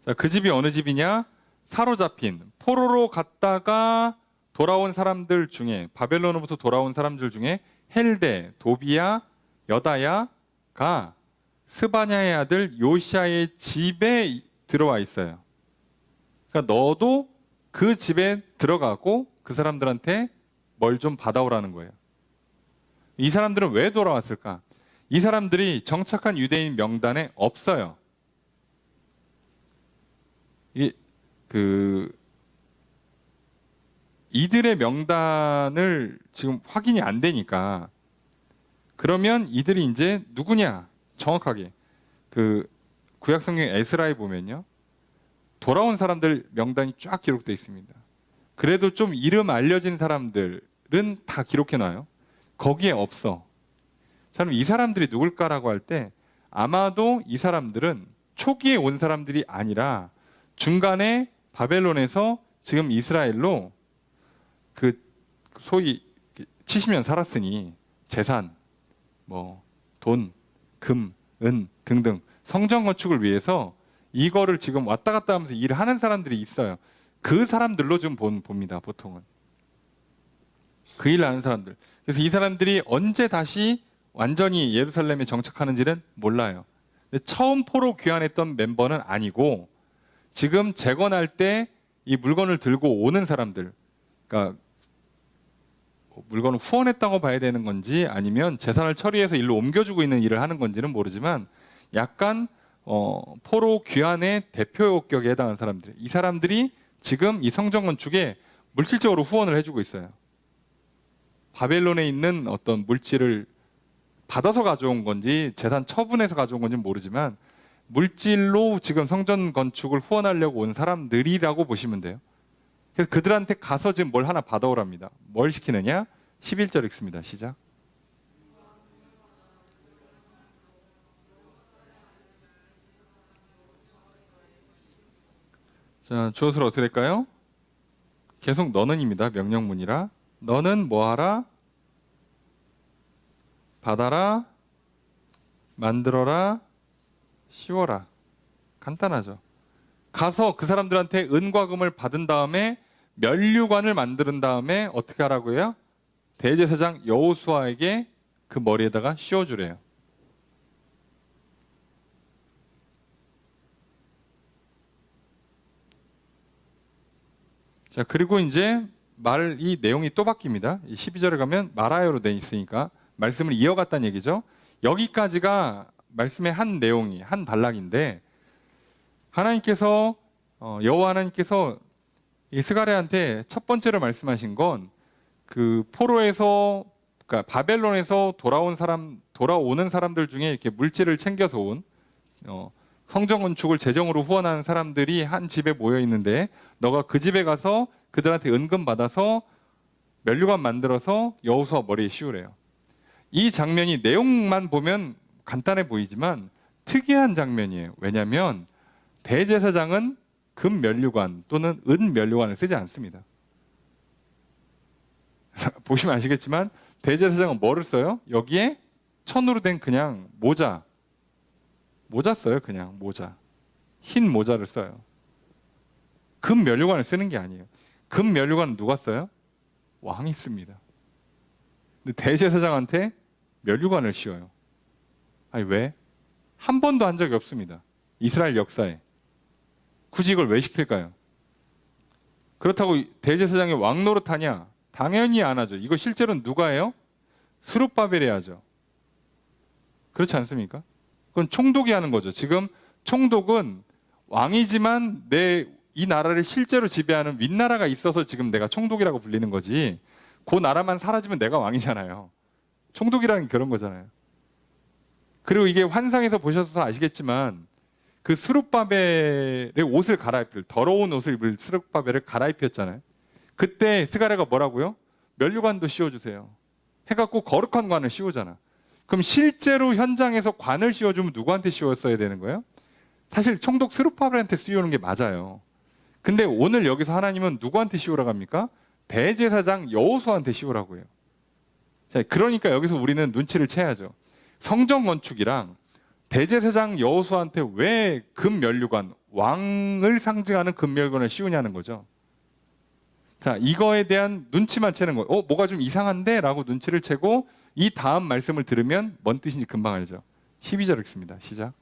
자, 그 집이 어느 집이냐? 사로잡힌 포로로 갔다가 돌아온 사람들 중에, 바벨론으로부터 돌아온 사람들 중에 헬데, 도비야, 여다야가 스바냐의 아들 요시아의 집에 들어와 있어요. 그러니까 너도 그 집에 들어가고 그 사람들한테 뭘 좀 받아오라는 거예요. 이 사람들은 왜 돌아왔을까? 이 사람들이 정착한 유대인 명단에 없어요. 이들의 명단을 지금 확인이 안 되니까, 그러면 이들이 이제 누구냐? 정확하게 그 구약 성경 에스라에 보면요, 돌아온 사람들 명단이 쫙 기록되어 있습니다. 그래도 좀 이름 알려진 사람들은 다 기록해 놔요. 거기에 없어. 자, 그럼 이 사람들이 누굴까라고 할 때 아마도 이 사람들은 초기에 온 사람들이 아니라 중간에 바벨론에서 지금 이스라엘로 그 소위 70년 살았으니 재산, 뭐 돈, 금, 은 등등 성전 건축을 위해서 이거를 지금 왔다 갔다 하면서 일을 하는 사람들이 있어요. 그 사람들로 좀 봅니다. 보통은 그 일을 하는 사람들. 그래서 이 사람들이 언제 다시 완전히 예루살렘에 정착하는지는 몰라요. 근데 처음 포로 귀환했던 멤버는 아니고 지금 재건할 때 이 물건을 들고 오는 사람들, 그러니까 물건을 후원했다고 봐야 되는 건지 아니면 재산을 처리해서 일로 옮겨주고 있는 일을 하는 건지는 모르지만 약간 포로 귀환의 대표격에 해당하는 사람들, 이 사람들이 지금 이 성전 건축에 물질적으로 후원을 해주고 있어요. 바벨론에 있는 어떤 물질을 받아서 가져온 건지 재산 처분해서 가져온 건지는 모르지만 물질로 지금 성전 건축을 후원하려고 온 사람들이라고 보시면 돼요. 그래서 그들한테 가서 지금 뭘 하나 받아오랍니다. 뭘 시키느냐? 11절 읽습니다. 시작. 자, 주어서로 어떻게 될까요? 계속 너는입니다. 명령문이라. 너는 뭐하라? 받아라, 만들어라, 씌워라. 간단하죠. 가서 그 사람들한테 은과 금을 받은 다음에 면류관을 만든 다음에 어떻게 하라고요? 대제사장 여호수아에게 그 머리에다가 씌워주래요. 자, 그리고 이제 이 내용이 또 바뀝니다. 12절에 가면 말하여로 돼 있으니까 말씀을 이어갔다는 얘기죠. 여기까지가 말씀의 한 내용이, 한 단락인데 하나님께서 여호와 하나님께서 이 스가랴한테 첫 번째로 말씀하신 건 그 포로에서, 그러니까 바벨론에서 돌아오는 사람들 중에 이렇게 물질을 챙겨서 온 성전 건축을 재정으로 후원하는 사람들이 한 집에 모여 있는데 너가 그 집에 가서 그들한테 은금 받아서 면류관 만들어서 여호수아 머리에 씌우래요. 이 장면이 내용만 보면 간단해 보이지만 특이한 장면이에요. 왜냐하면 대제사장은 금 면류관 또는 은 면류관을 쓰지 않습니다. 보시면 아시겠지만 대제사장은 뭐를 써요? 여기에 천으로 된 그냥 모자 써요. 그냥 모자, 흰 모자를 써요. 금 면류관을 쓰는 게 아니에요. 금 면류관은 누가 써요? 왕이 씁니다. 근데 대제사장한테 면류관을 씌워요. 아니 왜? 한 번도 한 적이 없습니다. 이스라엘 역사에. 굳이 이걸 왜 시킬까요? 그렇다고 대제사장이 왕 노릇하냐? 당연히 안 하죠. 이거 실제로는 누가 해요? 스룹바벨이 하죠. 그렇지 않습니까? 그건 총독이 하는 거죠. 지금 총독은 왕이지만 이 나라를 실제로 지배하는 윗나라가 있어서 지금 내가 총독이라고 불리는 거지. 그 나라만 사라지면 내가 왕이잖아요. 총독이라는 게 그런 거잖아요. 그리고 이게 환상에서 보셔서 아시겠지만 그 스룹바벨의 옷을 더러운 옷을 입을 스룹바벨을 갈아입혔잖아요. 그때 스가랴가 뭐라고요? 면류관도 씌워주세요. 해갖고 거룩한 관을 씌우잖아. 그럼 실제로 현장에서 관을 씌워주면 누구한테 씌웠어야 되는 거예요? 사실 총독 스룹바벨한테 씌우는 게 맞아요. 근데 오늘 여기서 하나님은 누구한테 씌우라고 합니까? 대제사장 여호수아한테 씌우라고 해요. 자, 그러니까 여기서 우리는 눈치를 채야죠. 성전 건축이랑 대제사장 여호수아한테 왜 금면류관, 왕을 상징하는 금면류관을 씌우냐는 거죠. 자, 이거에 대한 눈치만 채는 거예요. 뭐가 좀 이상한데? 라고 눈치를 채고 이 다음 말씀을 들으면 뭔 뜻인지 금방 알죠. 12절 읽습니다. 시작.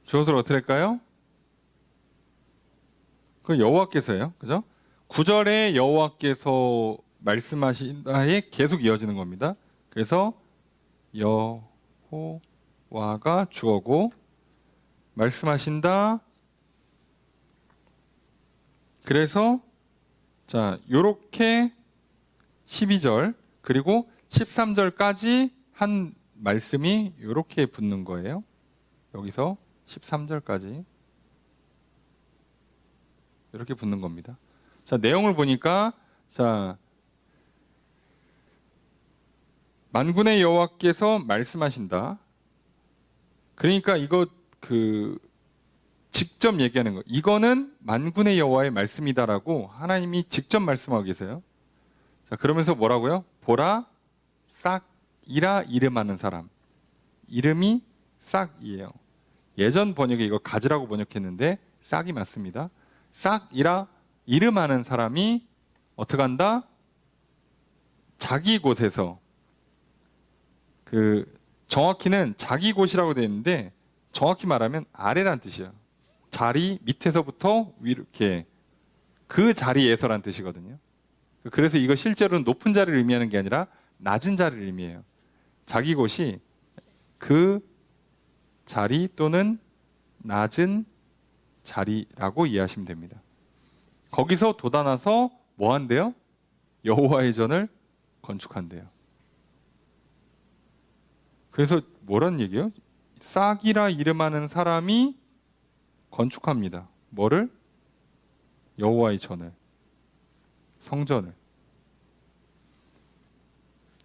주어를 어떻게 할까요? 그 여호와께서예요. 그죠? 9절에 여호와께서 말씀하신다에 계속 이어지는 겁니다. 그래서 여호와가 주어고 말씀하신다. 그래서 자, 요렇게 12절 그리고 13절까지 한 말씀이 요렇게 붙는 거예요. 여기서 13절까지 이렇게 붙는 겁니다. 자, 내용을 보니까 자, 만군의 여호와께서 말씀하신다. 그러니까 이거 직접 얘기하는 거. 이거는 만군의 여호와의 말씀이다라고 하나님이 직접 말씀하고 계세요. 자, 그러면서 뭐라고요? 보라, 싹이라 이름하는 사람. 이름이 싹이에요. 예전 번역에 이거 가지라고 번역했는데 싹이 맞습니다. 싹이라 이름하는 사람이 어떻게 한다? 자기 곳에서 정확히는 자기 곳이라고 되어 있는데 정확히 말하면 아래란 뜻이에요. 자리 밑에서부터 이렇게 그 자리에서란 뜻이거든요. 그래서 이거 실제로는 높은 자리를 의미하는 게 아니라 낮은 자리를 의미해요. 자기 곳이 그 자리 또는 낮은 자리라고 이해하시면 됩니다. 거기서 돋아나서 뭐 한대요? 여호와의 전을 건축한대요. 그래서 뭐란 얘기예요? 싹이라 이름하는 사람이 건축합니다. 뭐를? 여호와의 전을, 성전을.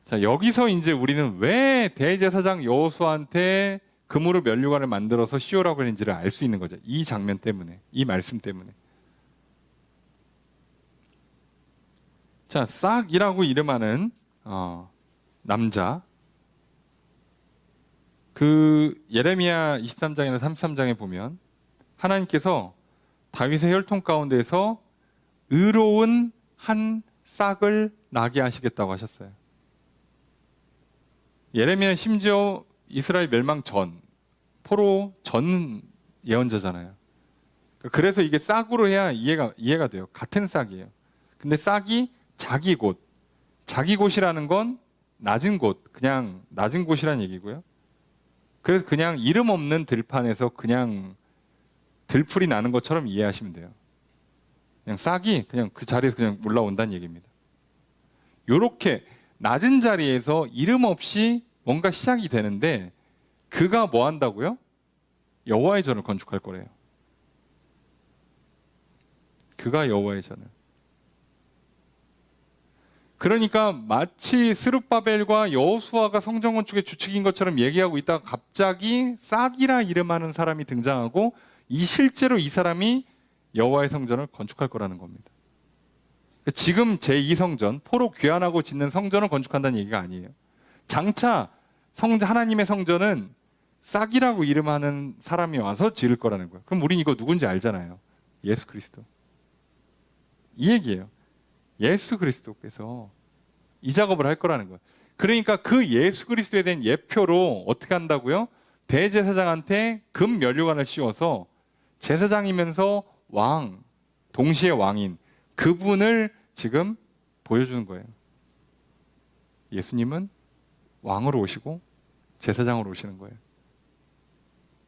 자, 여기서 이제 우리는 왜 대제사장 여호수아한테 금으로 면류관을 만들어서 씌우라고 했는지를 알 수 있는 거죠. 이 장면 때문에, 이 말씀 때문에. 자, 싹이라고 이름하는 남자. 예레미야 23장이나 33장에 보면 하나님께서 다윗의 혈통 가운데서 의로운 한 싹을 나게 하시겠다고 하셨어요. 예레미야는 심지어 이스라엘 멸망 전, 포로 전 예언자잖아요. 그래서 이게 싹으로 해야 이해가 돼요. 같은 싹이에요. 근데 싹이 자기 곳, 자기 곳이라는 건 낮은 곳, 그냥 낮은 곳이라는 얘기고요. 그래서 그냥 이름 없는 들판에서 그냥 들풀이 나는 것처럼 이해하시면 돼요. 그냥 싹이 그냥 그 자리에서 그냥 올라온다는 얘기입니다. 요렇게 낮은 자리에서 이름 없이 뭔가 시작이 되는데 그가 뭐 한다고요? 여호와의 전을 건축할 거래요. 그가 여호와의 전을. 그러니까 마치 스룹바벨과 여호수아가 성전 건축의 주축인 것처럼 얘기하고 있다가 갑자기 싹이라 이름하는 사람이 등장하고 실제로 이 사람이 여호와의 성전을 건축할 거라는 겁니다. 지금 제2성전, 포로 귀환하고 짓는 성전을 건축한다는 얘기가 아니에요. 장차 하나님의 성전은 싹이라고 이름하는 사람이 와서 지을 거라는 거예요. 그럼 우린 이거 누군지 알잖아요. 예수 그리스도. 이 얘기예요. 예수 그리스도께서 이 작업을 할 거라는 거예요. 그러니까 그 예수 그리스도에 대한 예표로 어떻게 한다고요? 대제사장한테 금 면류관을 씌워서 제사장이면서 왕, 동시에 왕인 그분을 지금 보여주는 거예요. 예수님은 왕으로 오시고 제사장으로 오시는 거예요.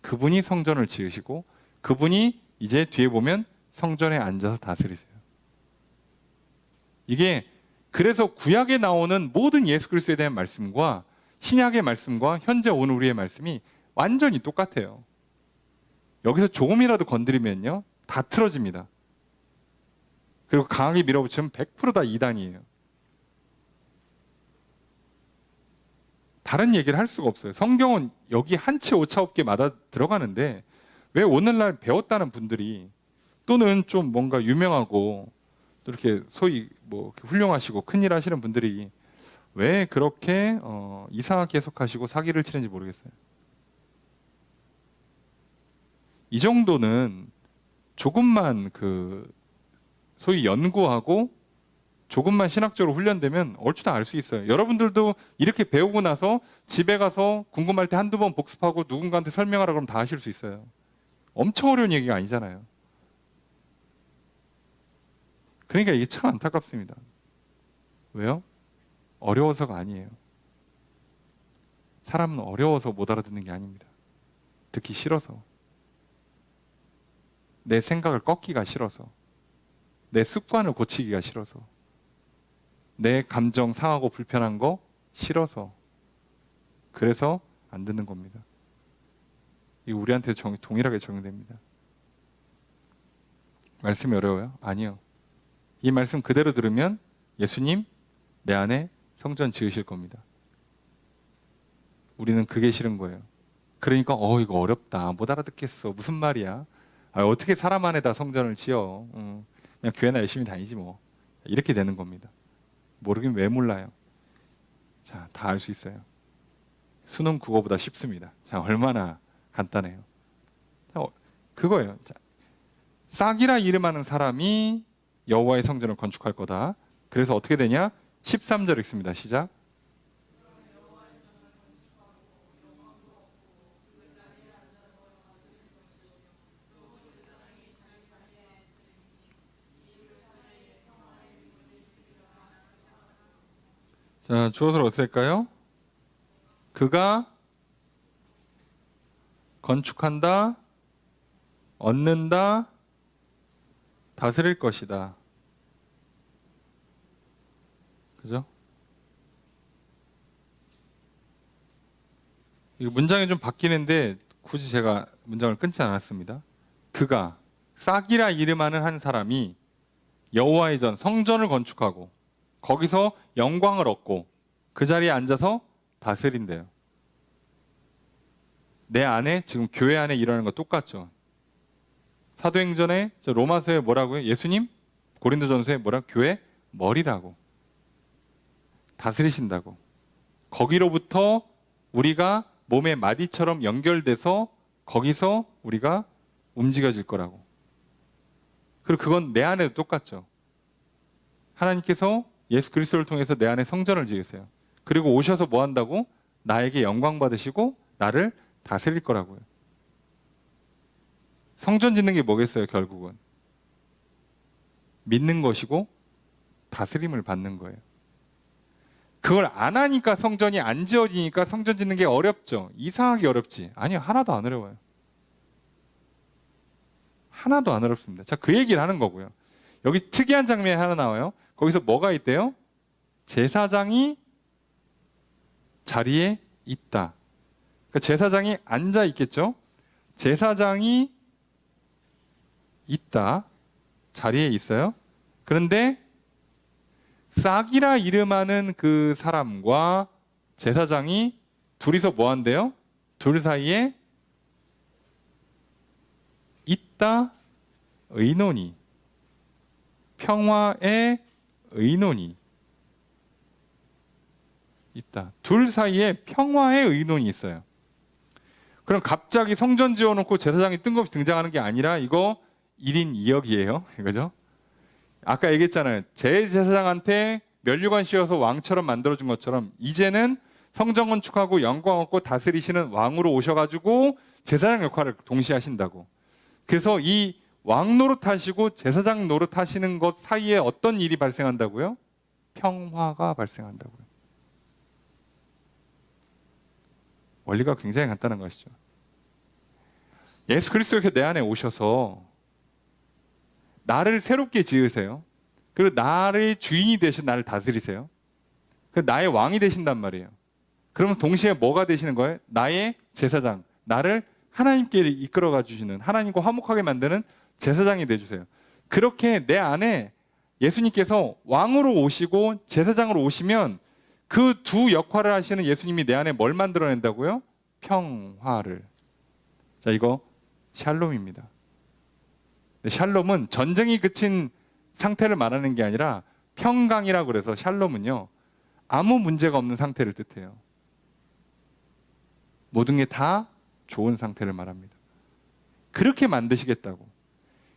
그분이 성전을 지으시고 그분이 이제 뒤에 보면 성전에 앉아서 다스리세요. 이게 그래서 구약에 나오는 모든 예수 그리스도에 대한 말씀과 신약의 말씀과 현재 오늘 우리의 말씀이 완전히 똑같아요. 여기서 조금이라도 건드리면요 다 틀어집니다. 그리고 강하게 밀어붙이면 100%다 이단이에요. 다른 얘기를 할 수가 없어요. 성경은 여기 한치 오차 없게 맞아 들어가는데 왜 오늘날 배웠다는 분들이 또는 좀 뭔가 유명하고 또 이렇게 소위 뭐 훌륭하시고 큰일 하시는 분들이 왜 그렇게 이상하게 해석하시고 사기를 치는지 모르겠어요. 이 정도는 조금만 그 소위 연구하고 조금만 신학적으로 훈련되면 얼추 다 알 수 있어요. 여러분들도 이렇게 배우고 나서 집에 가서 궁금할 때 한두 번 복습하고 누군가한테 설명하라 그러면 다 하실 수 있어요. 엄청 어려운 얘기가 아니잖아요. 그러니까 이게 참 안타깝습니다. 왜요? 어려워서가 아니에요. 사람은 어려워서 못 알아듣는 게 아닙니다. 듣기 싫어서. 내 생각을 꺾기가 싫어서. 내 습관을 고치기가 싫어서. 내 감정 상하고 불편한 거 싫어서. 그래서 안 듣는 겁니다. 이거 우리한테 동일하게 적용됩니다. 말씀이 어려워요? 아니요. 이 말씀 그대로 들으면 예수님 내 안에 성전 지으실 겁니다. 우리는 그게 싫은 거예요. 그러니까 이거 어렵다. 못 알아듣겠어. 무슨 말이야? 어떻게 사람 안에다 성전을 지어? 그냥 교회나 열심히 다니지 뭐. 이렇게 되는 겁니다. 모르긴 왜 몰라요? 자, 다 알 수 있어요. 수능 국어보다 쉽습니다. 자, 얼마나 간단해요. 자, 그거예요. 자, 싹이라 이름하는 사람이 여호와의 성전을 건축할 거다. 그래서 어떻게 되냐? 13절 읽습니다. 시작. 자, 주어를 어떻게 할까요? 그가 건축한다, 얻는다, 다스릴 것이다. 그죠? 이 문장이 좀 바뀌는데 굳이 제가 문장을 끊지 않았습니다. 그가 싹이라 이름하는 한 사람이 여호와의 전 성전을 건축하고 거기서 영광을 얻고 그 자리에 앉아서 다스린대요. 내 안에 지금 교회 안에 일어나는 거 똑같죠. 사도행전에 로마서에 뭐라고요? 예수님 고린도전서에 뭐라고? 교회 머리라고 다스리신다고. 거기로부터 우리가 몸의 마디처럼 연결돼서 거기서 우리가 움직여질 거라고. 그리고 그건 내 안에도 똑같죠. 하나님께서 예수 그리스도를 통해서 내 안에 성전을 지으세요. 그리고 오셔서 뭐 한다고? 나에게 영광 받으시고 나를 다스릴 거라고요. 성전 짓는 게 뭐겠어요, 결국은? 믿는 것이고 다스림을 받는 거예요. 그걸 안 하니까 성전이 안 지어지니까 성전 짓는 게 어렵죠. 이상하게 어렵지. 아니요, 하나도 안 어려워요. 하나도 안 어렵습니다. 자, 그 얘기를 하는 거고요. 여기 특이한 장면이 하나 나와요. 거기서 뭐가 있대요? 제사장이 자리에 있다. 그러니까 제사장이 앉아 있겠죠? 제사장이 있다. 자리에 있어요. 그런데 싹이라 이름하는 그 사람과 제사장이 둘이서 뭐 한대요? 둘 사이에 있다 의논이, 평화의 의논이 있다. 둘 사이에 평화의 의논이 있어요. 그럼 갑자기 성전 지어놓고 제사장이 뜬금없이 등장하는 게 아니라 이거 1인 2역이에요. 이거죠. 아까 얘기했잖아요. 제 제사장한테 면류관 씌워서 왕처럼 만들어준 것처럼 이제는 성전 건축하고 영광 얻고 다스리시는 왕으로 오셔가지고 제사장 역할을 동시에 하신다고. 그래서 이 왕 노릇하시고 제사장 노릇하시는 것 사이에 어떤 일이 발생한다고요? 평화가 발생한다고요. 원리가 굉장히 간단한 것이죠. 예수 그리스도께서 내 안에 오셔서 나를 새롭게 지으세요. 그리고 나를 주인이 되셔 나를 다스리세요. 나의 왕이 되신단 말이에요. 그러면 동시에 뭐가 되시는 거예요? 나의 제사장, 나를 하나님께 이끌어가 주시는, 하나님과 화목하게 만드는 제사장이 되주세요. 그렇게 내 안에 예수님께서 왕으로 오시고 제사장으로 오시면 그 두 역할을 하시는 예수님이 내 안에 뭘 만들어낸다고요? 평화를. 자, 이거 샬롬입니다. 샬롬은 전쟁이 그친 상태를 말하는 게 아니라 평강이라고 그래서 샬롬은요, 아무 문제가 없는 상태를 뜻해요. 모든 게 다 좋은 상태를 말합니다. 그렇게 만드시겠다고.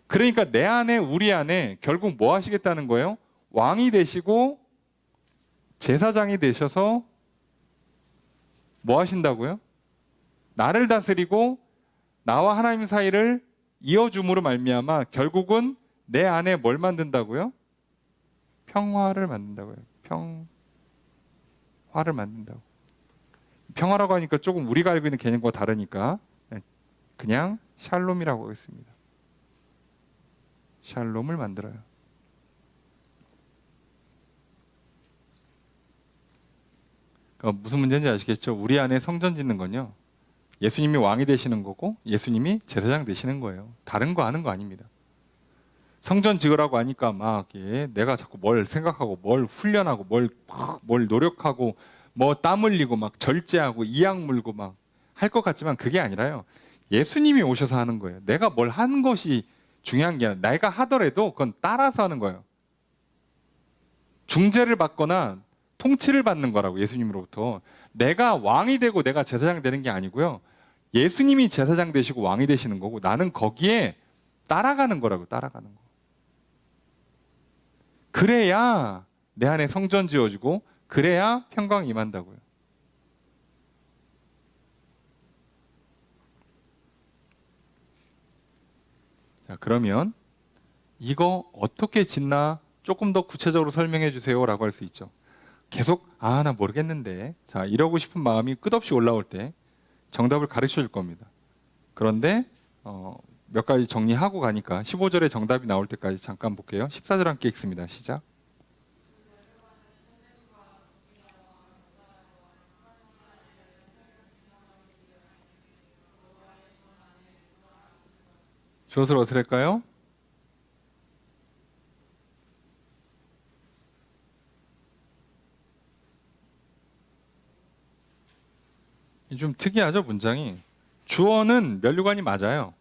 그러니까 내 안에, 우리 안에 결국 뭐 하시겠다는 거예요? 왕이 되시고 제사장이 되셔서 뭐 하신다고요? 나를 다스리고 나와 하나님 사이를 이어줌으로 말미암아 결국은 내 안에 뭘 만든다고요? 평화를 만든다고요. 평화를 만든다고. 평화라고 하니까 조금 우리가 알고 있는 개념과 다르니까 그냥 샬롬이라고 하겠습니다. 샬롬을 만들어요. 그러니까 무슨 문제인지 아시겠죠? 우리 안에 성전 짓는 건요, 예수님이 왕이 되시는 거고 예수님이 제사장 되시는 거예요. 다른 거 하는 거 아닙니다. 성전 지으라고 하니까 막 내가 자꾸 뭘 생각하고 뭘 훈련하고 뭘 노력하고 뭐 땀 흘리고 막 절제하고 이악 물고 막 할 것 같지만 그게 아니라요. 예수님이 오셔서 하는 거예요. 내가 뭘 하는 것이 중요한 게 아니라 내가 하더라도 그건 따라서 하는 거예요. 중재를 받거나 통치를 받는 거라고, 예수님으로부터. 내가 왕이 되고 내가 제사장 되는 게 아니고요. 예수님이 제사장 되시고 왕이 되시는 거고 나는 거기에 따라가는 거라고, 따라가는 거. 그래야 내 안에 성전 지어지고 그래야 평강이 임한다고요. 자, 그러면 이거 어떻게 짓나 조금 더 구체적으로 설명해 주세요 라고 할 수 있죠. 계속 나 모르겠는데, 자, 이러고 싶은 마음이 끝없이 올라올 때 정답을 가르쳐 줄 겁니다. 그런데 몇 가지 정리하고 가니까 15절에 정답이 나올 때까지 잠깐 볼게요. 14절 함께 읽습니다. 시작. 무엇을 어떻을까요? 좀 특이하죠, 문장이. 주어는 면류관이 맞아요.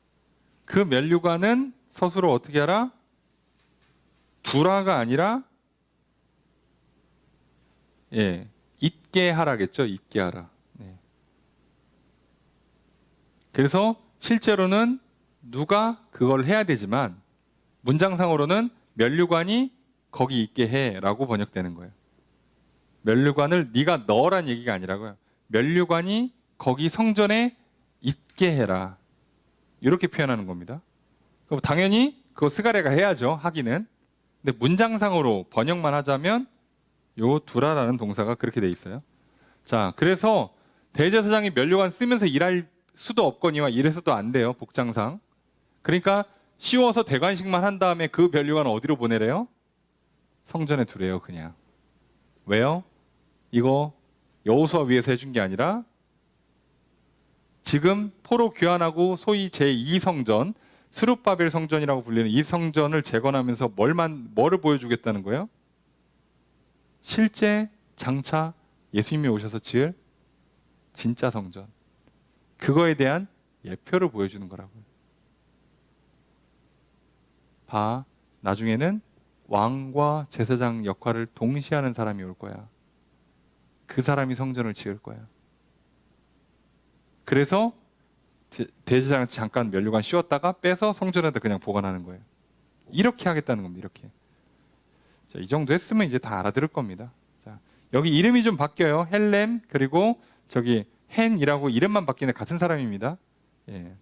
그 면류관은 서술을 어떻게 하라? 두라가 아니라 있게 하라겠죠. 있게 하라. 그래서 실제로는 누가 그걸 해야 되지만 문장상으로는 면류관이 거기 있게 해라고 번역되는 거예요. 면류관을 네가 넣으란 얘기가 아니라고요. 면류관이 거기 성전에 있게 해라. 이렇게 표현하는 겁니다. 그럼 당연히 그거 스가랴가 해야죠. 하기는. 근데 문장상으로 번역만 하자면 요 두라라는 동사가 그렇게 돼 있어요. 자, 그래서 대제사장이 면류관 쓰면서 일할 수도 없거니와 이래서도 안 돼요. 복장상. 그러니까 씌워서 대관식만 한 다음에 그 면류관을 어디로 보내래요? 성전에 두래요, 그냥. 왜요? 이거 여호수아 위에서 해준 게 아니라 지금 포로 귀환하고 소위 제2성전, 스룹바벨 성전이라고 불리는 이 성전을 재건하면서 뭐를 보여주겠다는 거예요? 실제 장차 예수님이 오셔서 지을 진짜 성전. 그거에 대한 예표를 보여주는 거라고요. 나중에는 왕과 제사장 역할을 동시에 하는 사람이 올 거야. 그 사람이 성전을 지을 거야. 그래서 대제사장 잠깐 면류관 씌웠다가 빼서 성전에다 그냥 보관하는 거예요. 이렇게 하겠다는 겁니다. 이렇게. 자, 이 정도 했으면 이제 다 알아들을 겁니다. 자, 여기 이름이 좀 바뀌어요. 헬렘 그리고 저기 헨이라고 이름만 바뀌는 같은 사람입니다. 예.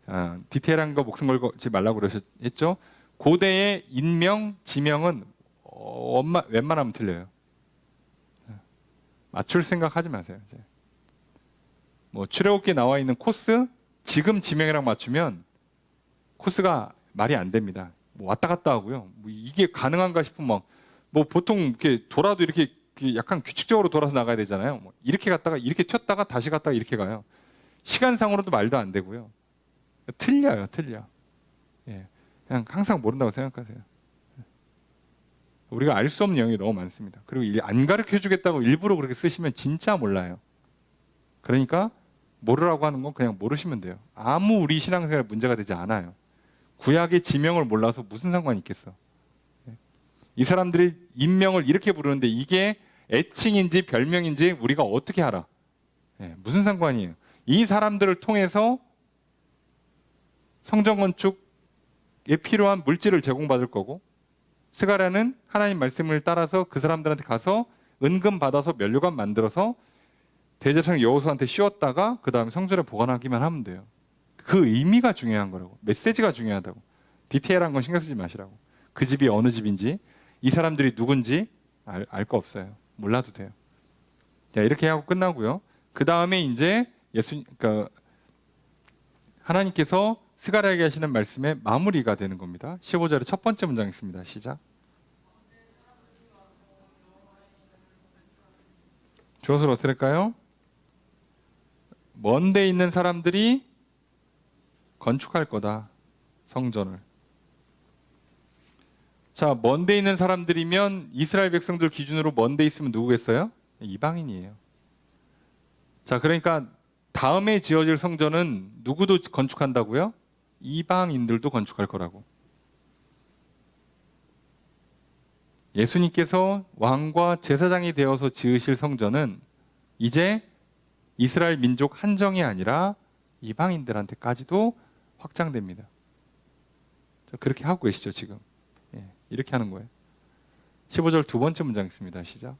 자, 디테일한 거 목숨 걸지 말라고 그러셨죠? 고대의 인명, 지명은 웬만하면 틀려요. 맞출 생각 하지 마세요. 이제. 뭐 출애굽기에 나와 있는 코스 지금 지명이랑 맞추면 코스가 말이 안 됩니다. 뭐 왔다 갔다 하고요. 뭐 이게 가능한가 싶으면 뭐 보통 이렇게 돌아도 이렇게 약간 규칙적으로 돌아서 나가야 되잖아요. 뭐 이렇게 갔다가 이렇게 튀었다가 다시 갔다가 이렇게 가요. 시간상으로도 말도 안 되고요. 틀려요, 틀려. 예, 그냥 항상 모른다고 생각하세요. 우리가 알 수 없는 영역이 너무 많습니다. 그리고 안 가르쳐 주겠다고 일부러 그렇게 쓰시면 진짜 몰라요. 그러니까 모르라고 하는 건 그냥 모르시면 돼요. 아무 우리 신앙생활에 문제가 되지 않아요. 구약의 지명을 몰라서 무슨 상관이 있겠어. 이 사람들이 인명을 이렇게 부르는데 이게 애칭인지 별명인지 우리가 어떻게 알아? 무슨 상관이에요. 이 사람들을 통해서 성전 건축에 필요한 물질을 제공받을 거고 스가랴는 하나님 말씀을 따라서 그 사람들한테 가서 은금 받아서 면류관 만들어서 대제사장 여호수아한테 씌웠다가 그 다음에 성전에 보관하기만 하면 돼요. 그 의미가 중요한 거라고. 메시지가 중요하다고. 디테일한 건 신경 쓰지 마시라고. 그 집이 어느 집인지 이 사람들이 누군지 알 거 없어요. 몰라도 돼요. 자, 이렇게 하고 끝나고요. 그 다음에 이제 그러니까 하나님께서 스가랴에게 하시는 말씀의 마무리가 되는 겁니다. 15절의 첫 번째 문장 있습니다. 시작. 주어서 어떻게 될까요? 먼데 있는 사람들이 건축할 거다. 성전을. 자, 먼데 있는 사람들이면 이스라엘 백성들 기준으로 먼데 있으면 누구겠어요? 이방인이에요. 자, 그러니까 다음에 지어질 성전은 누구도 건축한다고요? 이방인들도 건축할 거라고. 예수님께서 왕과 제사장이 되어서 지으실 성전은 이제 이스라엘 민족 한정이 아니라 이방인들한테까지도 확장됩니다. 그렇게 하고 계시죠, 지금. 예, 이렇게 하는 거예요. 15절 두 번째 문장 있습니다. 시작.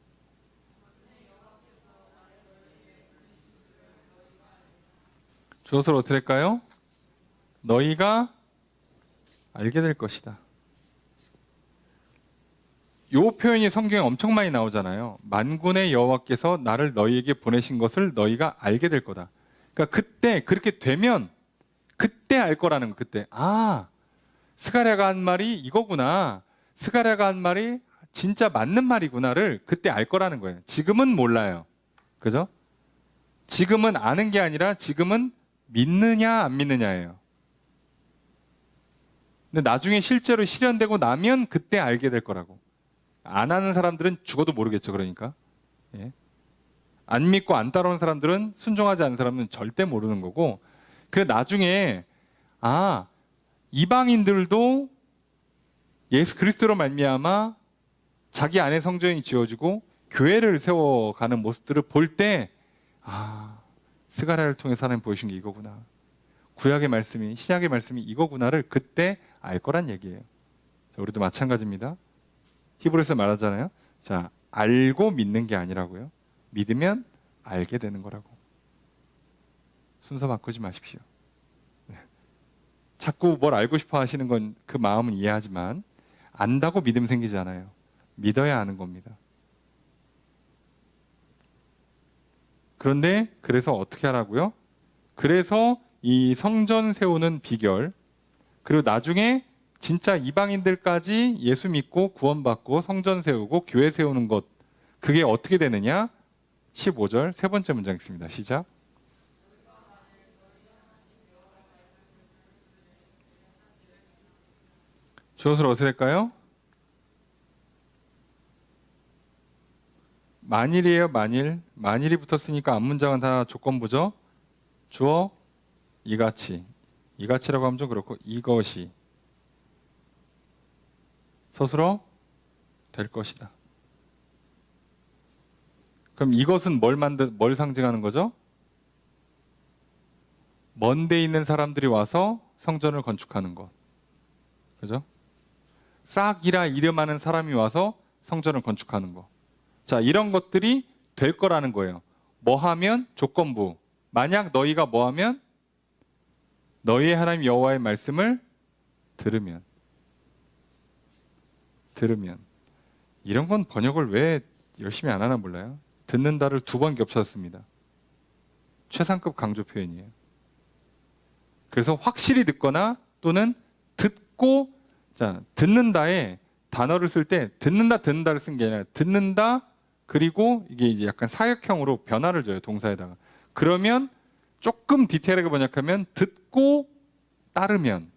주어서 어떻게 될까요? 너희가 알게 될 것이다. 이 표현이 성경에 엄청 많이 나오잖아요. 만군의 여호와께서 나를 너희에게 보내신 것을 너희가 알게 될 거다. 그러니까 그때 그렇게 되면 그때 알 거라는 거. 그때 스가랴가 한 말이 이거구나. 스가랴가 한 말이 진짜 맞는 말이구나를 그때 알 거라는 거예요. 지금은 몰라요. 그죠? 지금은 아는 게 아니라 지금은 믿느냐 안 믿느냐예요. 근데 나중에 실제로 실현되고 나면 그때 알게 될 거라고. 안 하는 사람들은 죽어도 모르겠죠. 그러니까. 예. 안 믿고 안 따라오는 사람들은 순종하지 않는 사람은 절대 모르는 거고. 그래 나중에 이방인들도 예수 그리스도로 말미암아 자기 안에 성전이 지어지고 교회를 세워가는 모습들을 볼 때 스가랴를 통해서 하나님 보여주신 게 이거구나. 구약의 말씀이 신약의 말씀이 이거구나를 그때 알 거란 얘기예요. 자, 우리도 마찬가지입니다. 히브리서 말하잖아요. 자, 알고 믿는 게 아니라고요. 믿으면 알게 되는 거라고. 순서 바꾸지 마십시오. 자꾸 뭘 알고 싶어 하시는 건 그 마음은 이해하지만 안다고 믿음 생기지 않아요. 믿어야 아는 겁니다. 그런데 그래서 어떻게 하라고요? 그래서 이 성전 세우는 비결 그리고 나중에 진짜 이방인들까지 예수 믿고 구원받고 성전 세우고 교회 세우는 것 그게 어떻게 되느냐? 15절 세 번째 문장 있습니다. 시작. 주어서 어떻게 될까요? 만일이에요. 만일이 붙었으니까 앞문장은 다 조건부죠. 주어 이같이라고 하면 좀 그렇고 이것이 스스로 될 것이다. 그럼 이것은 뭘 상징하는 거죠? 먼데 있는 사람들이 와서 성전을 건축하는 것. 그죠? 싹이라 이름하는 사람이 와서 성전을 건축하는 것. 자, 이런 것들이 될 거라는 거예요. 뭐 하면? 조건부. 만약 너희가 뭐 하면? 너희의 하나님 여호와의 말씀을 들으면. 이런 건 번역을 왜 열심히 안 하나 몰라요. 듣는다를 2번 겹쳤습니다. 최상급 강조 표현이에요. 그래서 확실히 듣거나 또는 듣고, 자, 듣는다에 단어를 쓸 때 듣는다를 쓴 게 아니라 듣는다, 그리고 이게 이제 약간 사역형으로 변화를 줘요, 동사에다가. 그러면 조금 디테일하게 번역하면 듣고 따르면,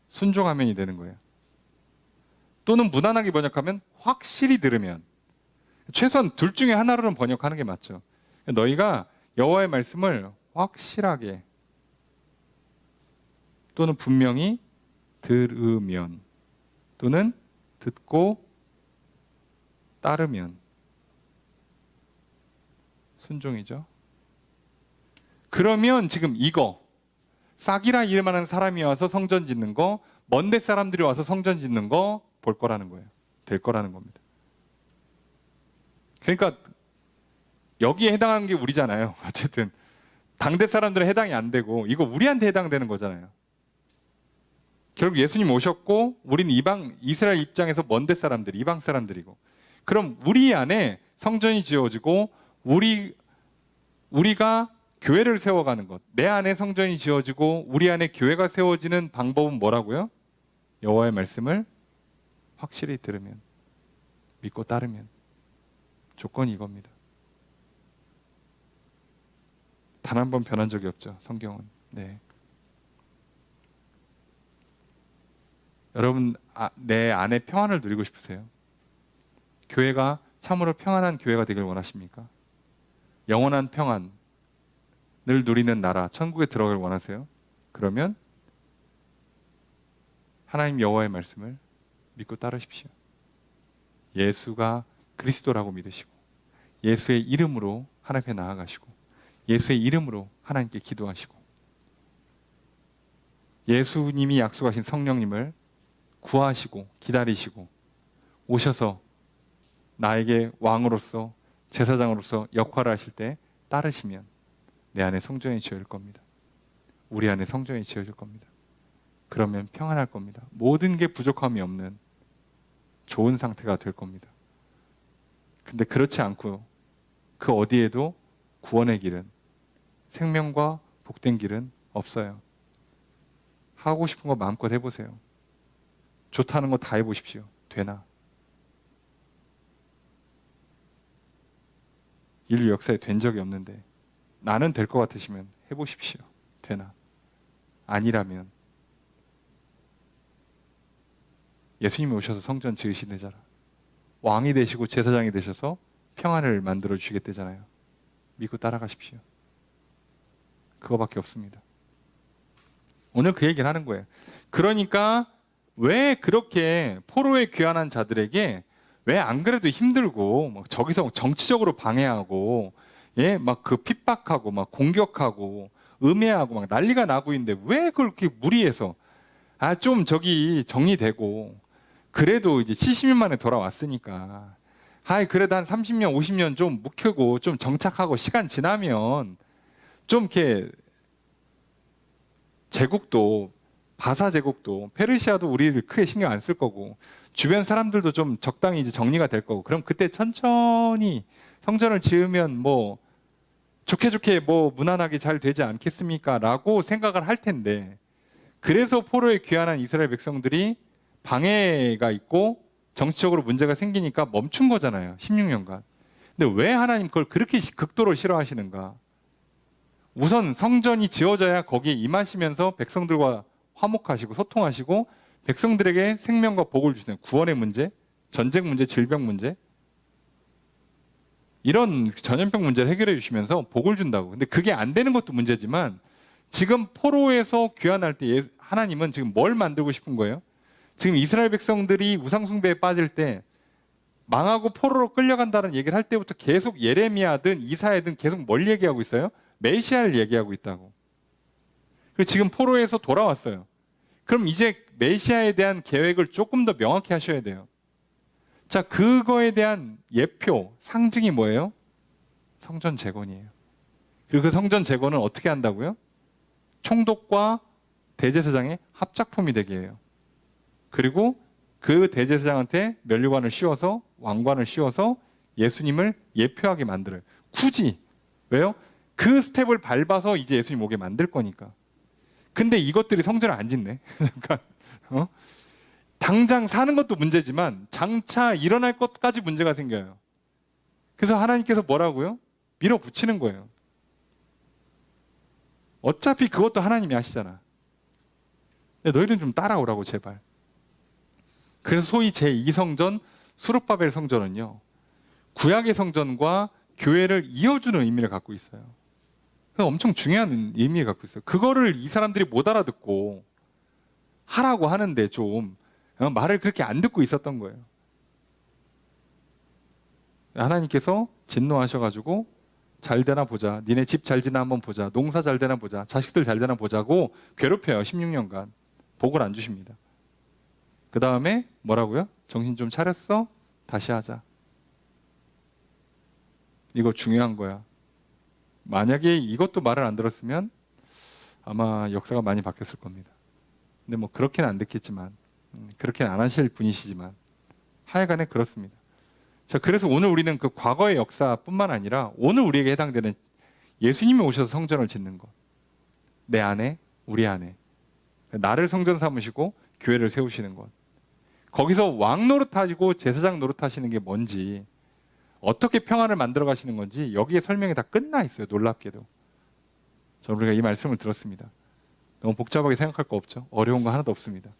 순종하면이 되는 거예요. 또는 무난하게 번역하면 확실히 들으면. 최소한 둘 중에 하나로는 번역하는 게 맞죠. 너희가 여호와의 말씀을 확실하게 또는 분명히 들으면, 또는 듣고 따르면 순종이죠. 그러면 지금 이거 싹이라 이름하는 사람이 와서 성전 짓는 거, 먼데 사람들이 와서 성전 짓는 거 볼 거라는 거예요. 될 거라는 겁니다. 그러니까 여기에 해당하는 게 우리잖아요. 어쨌든 당대 사람들은 해당이 안 되고 이거 우리한테 해당되는 거잖아요. 결국 예수님 오셨고 우리는 이스라엘 입장에서 먼데 사람들, 이방 사람들이고, 그럼 우리 안에 성전이 지어지고 우리가 교회를 세워가는 것, 내 안에 성전이 지어지고 우리 안에 교회가 세워지는 방법은 뭐라고요? 여호와의 말씀을 확실히 들으면, 믿고 따르면. 조건이 이겁니다. 단 한 번 변한 적이 없죠, 성경은. 네. 여러분, 내 안에 평안을 누리고 싶으세요? 교회가 참으로 평안한 교회가 되길 원하십니까? 영원한 평안을 누리는 나라, 천국에 들어가길 원하세요? 그러면 하나님 여호와의 말씀을 믿고 따르십시오. 예수가 그리스도라고 믿으시고, 예수의 이름으로 하나님 앞에 나아가시고, 예수의 이름으로 하나님께 기도하시고, 예수님이 약속하신 성령님을 구하시고 기다리시고 오셔서 나에게 왕으로서, 제사장으로서 역할을 하실 때 따르시면 내 안에 성전이 지어질 겁니다. 우리 안에 성전이 지어질 겁니다. 그러면 평안할 겁니다. 모든 게 부족함이 없는 좋은 상태가 될 겁니다. 근데 그렇지 않고 그 어디에도 구원의 길은, 생명과 복된 길은 없어요. 하고 싶은 거 마음껏 해보세요. 좋다는 거 다 해보십시오. 되나? 인류 역사에 된 적이 없는데 나는 될 것 같으시면 해보십시오. 되나? 아니라면 예수님이 오셔서 성전 지으시대잖아. 왕이 되시고 제사장이 되셔서 평안을 만들어 주시겠대잖아요. 믿고 따라가십시오. 그거밖에 없습니다. 오늘 그 얘기를 하는 거예요. 그러니까 왜 그렇게 포로에 귀환한 자들에게 왜 안 그래도 힘들고 막 저기서 정치적으로 방해하고, 예, 막 그 핍박하고 막 공격하고 음해하고 막 난리가 나고 있는데 왜 그렇게 무리해서 좀 저기 정리되고, 그래도 이제 70년 만에 돌아왔으니까 그래도 한 30년 50년 좀 묵히고 좀 정착하고 시간 지나면 좀 이렇게 제국도, 바사 제국도, 페르시아도 우리를 크게 신경 안 쓸 거고 주변 사람들도 좀 적당히 이제 정리가 될 거고, 그럼 그때 천천히 성전을 지으면 뭐 좋게 뭐 무난하게 잘 되지 않겠습니까? 라고 생각을 할 텐데, 그래서 포로에 귀환한 이스라엘 백성들이 방해가 있고 정치적으로 문제가 생기니까 멈춘 거잖아요. 16년간. 근데 왜 하나님 그걸 그렇게 극도로 싫어하시는가? 우선 성전이 지어져야 거기에 임하시면서 백성들과 화목하시고 소통하시고 백성들에게 생명과 복을 주세요. 구원의 문제, 전쟁 문제, 질병 문제, 이런 전염병 문제를 해결해 주시면서 복을 준다고. 근데 그게 안 되는 것도 문제지만 지금 포로에서 귀환할 때 하나님은 지금 뭘 만들고 싶은 거예요? 지금 이스라엘 백성들이 우상숭배에 빠질 때 망하고 포로로 끌려간다는 얘기를 할 때부터 계속 예레미야든 이사야든 계속 뭘 얘기하고 있어요? 메시아를 얘기하고 있다고. 그리고 지금 포로에서 돌아왔어요. 그럼 이제 메시아에 대한 계획을 조금 더 명확히 하셔야 돼요. 자, 그거에 대한 예표, 상징이 뭐예요? 성전 재건이에요. 그리고 그 성전 재건은 어떻게 한다고요? 총독과 대제사장의 합작품이 되게 해요. 그리고 그 대제사장한테 면류관을 씌워서, 왕관을 씌워서 예수님을 예표하게 만들어요. 굳이. 왜요? 그 스텝을 밟아서 이제 예수님 오게 만들 거니까. 근데 이것들이 성전을 안 짓네. 잠깐. 당장 사는 것도 문제지만 장차 일어날 것까지 문제가 생겨요. 그래서 하나님께서 뭐라고요? 밀어붙이는 거예요. 어차피 그것도 하나님이 하시잖아. 너희들은 좀 따라오라고 제발. 그래서 소위 제2성전 수룹바벨 성전은요, 구약의 성전과 교회를 이어주는 의미를 갖고 있어요. 엄청 중요한 의미를 갖고 있어요. 그거를 이 사람들이 못 알아듣고 하라고 하는데 좀 말을 그렇게 안 듣고 있었던 거예요. 하나님께서 진노하셔가지고 잘 되나 보자, 니네 집 잘 되나 한번 보자, 농사 잘 되나 보자, 자식들 잘 되나 보자고 괴롭혀요. 16년간 복을 안 주십니다. 그 다음에 뭐라고요? 정신 좀 차렸어? 다시 하자. 이거 중요한 거야. 만약에 이것도 말을 안 들었으면 아마 역사가 많이 바뀌었을 겁니다. 근데 뭐 그렇게는 안 됐겠지만, 그렇게는 안 하실 분이시지만 하여간에 그렇습니다. 자, 그래서 오늘 우리는 그 과거의 역사뿐만 아니라 오늘 우리에게 해당되는 예수님이 오셔서 성전을 짓는 것, 내 안에, 우리 안에 나를 성전 삼으시고 교회를 세우시는 것, 거기서 왕 노릇하시고 제사장 노릇하시는 게 뭔지, 어떻게 평안을 만들어 가시는 건지 여기에 설명이 다 끝나 있어요. 놀랍게도. 저는 우리가 이 말씀을 들었습니다. 너무 복잡하게 생각할 거 없죠. 어려운 거 하나도 없습니다.